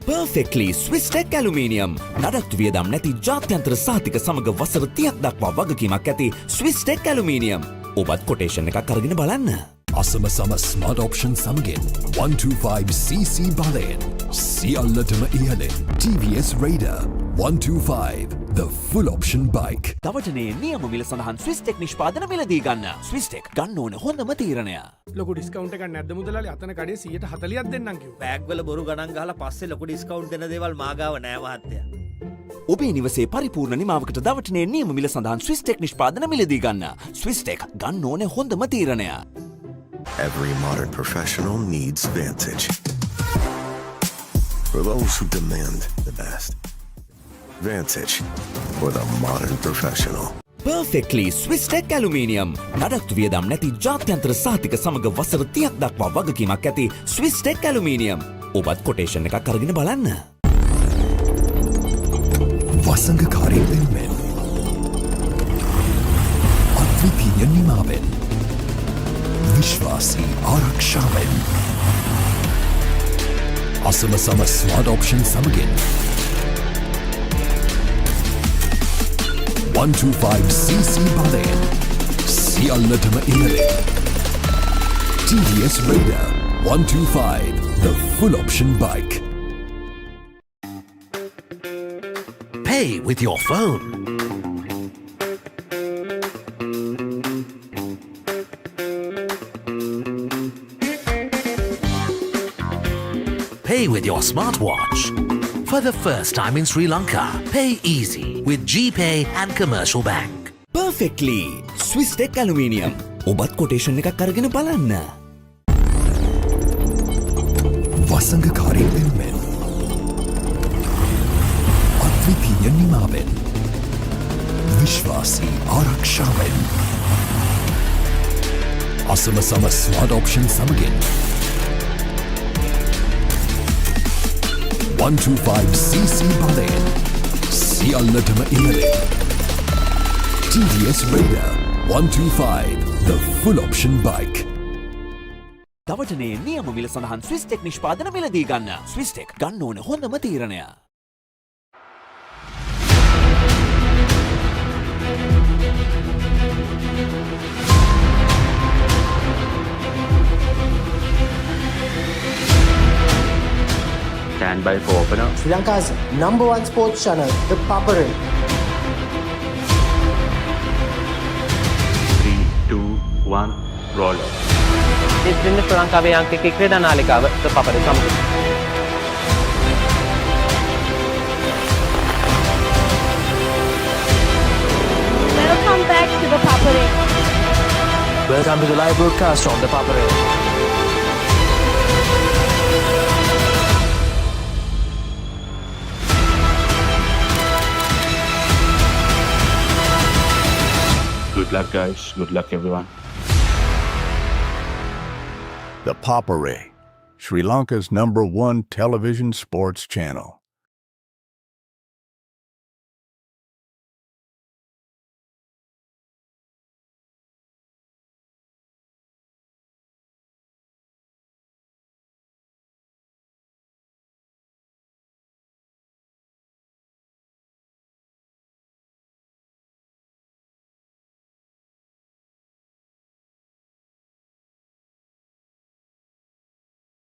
Perfectly Swisstech Aluminium. නඩත්තු වියදම් නැති ජාත්‍යන්තර සාතික සමග වසර 30ක් දක්වා වගකීමක් ඇති Swisstech Aluminium. ඔබත් කොටේෂන් එකක් අරගෙන බලන්න. Asama Sama Smart Option Samgin 125cc බලයෙන් සියල්ලටම ඉහළින් TVS Raider 125 the full option bike. දවටනේ නියම මිල සඳහන් Swisstech නිෂ්පාදන මිලදී ගන්න. Swisstech ගන්න ඕන හොඳම තීරණය. ලොකු ඩිස්කවුන්ට් එකක් නැද්ද මුදලාලි? අතන කඩේ 140ක් දෙන්නම් කිව්වා. බෑග් වල බොරු ගණන් ගහලා පස්සේ ලොකු ඩිස්කවුන්ට් දෙන දේවල් මාගාව නෑ මහත්තයා. ඔබේ නිවසේ පරිපූර්ණ නිමාවකට දවටනේ නියම මිල සඳහන් Swisstech නිෂ්පාදන මිලදී ගන්න. Swisstech ගන්න ඕන හොඳම තීරණය. Every modern professional needs Vantage. For those who demand the best. Vantage for the modern professional. Perfectly Swisstech Aluminium. නඩත්තු වියදම් නැති ජාත්‍යන්තර සාතික සමග වසර 30ක් දක්වා වගකීමක් ඇති Swisstech Aluminium. ඔබත් කොටේෂන් එකක් අරගෙන බලන්න. වසංගකාරී වෙනුවෙන් අද්විතීය නිමාවෙන් විශ්වාසී ආරක්ෂාවෙන් අසම සම ස්මාර්ට් ඔප්ෂන් සමගින් 125cc බලයෙන් සියල්ලටම ඉහළින් TVS Raider 125 the full option bike. Pay with your phone. Pay with your smartwatch. For the first time in Sri Lanka, pay easy with GPay and Commercial Bank. Perfectly Swisstech Aluminium. ඔබත් quotation එකක් අරගෙන බලන්න. වසංගකාරී වෙනුවෙන් අද්විතීය නිමාවෙන් විශ්වාසී ආරක්ෂාවෙන් අසම සම smart option සමගින් 125cc බලයෙන් සියල්ලටම ඉහළින් TVS Raider 125 the full option bike. දවටනේ නියම මිල සඳහන් Swisstech නිෂ්පාදන මිලදී ගන්න. Swisstech ගන්න ඕන හොඳම තීරණය. Stand by for opener. Sri Lanka's #1 sports channel, the Papare. 3, 2, 1, roll. ඉතින් ශ්‍රී ලංකාවේ අංකික ක්‍රීඩා නාලිකාව the Papare සමග. Welcome back to the Papare. Welcome to the live broadcast from the Papare. Good luck, guys. Good luck, everyone. The Papare, Sri Lanka's #1 television sports channel.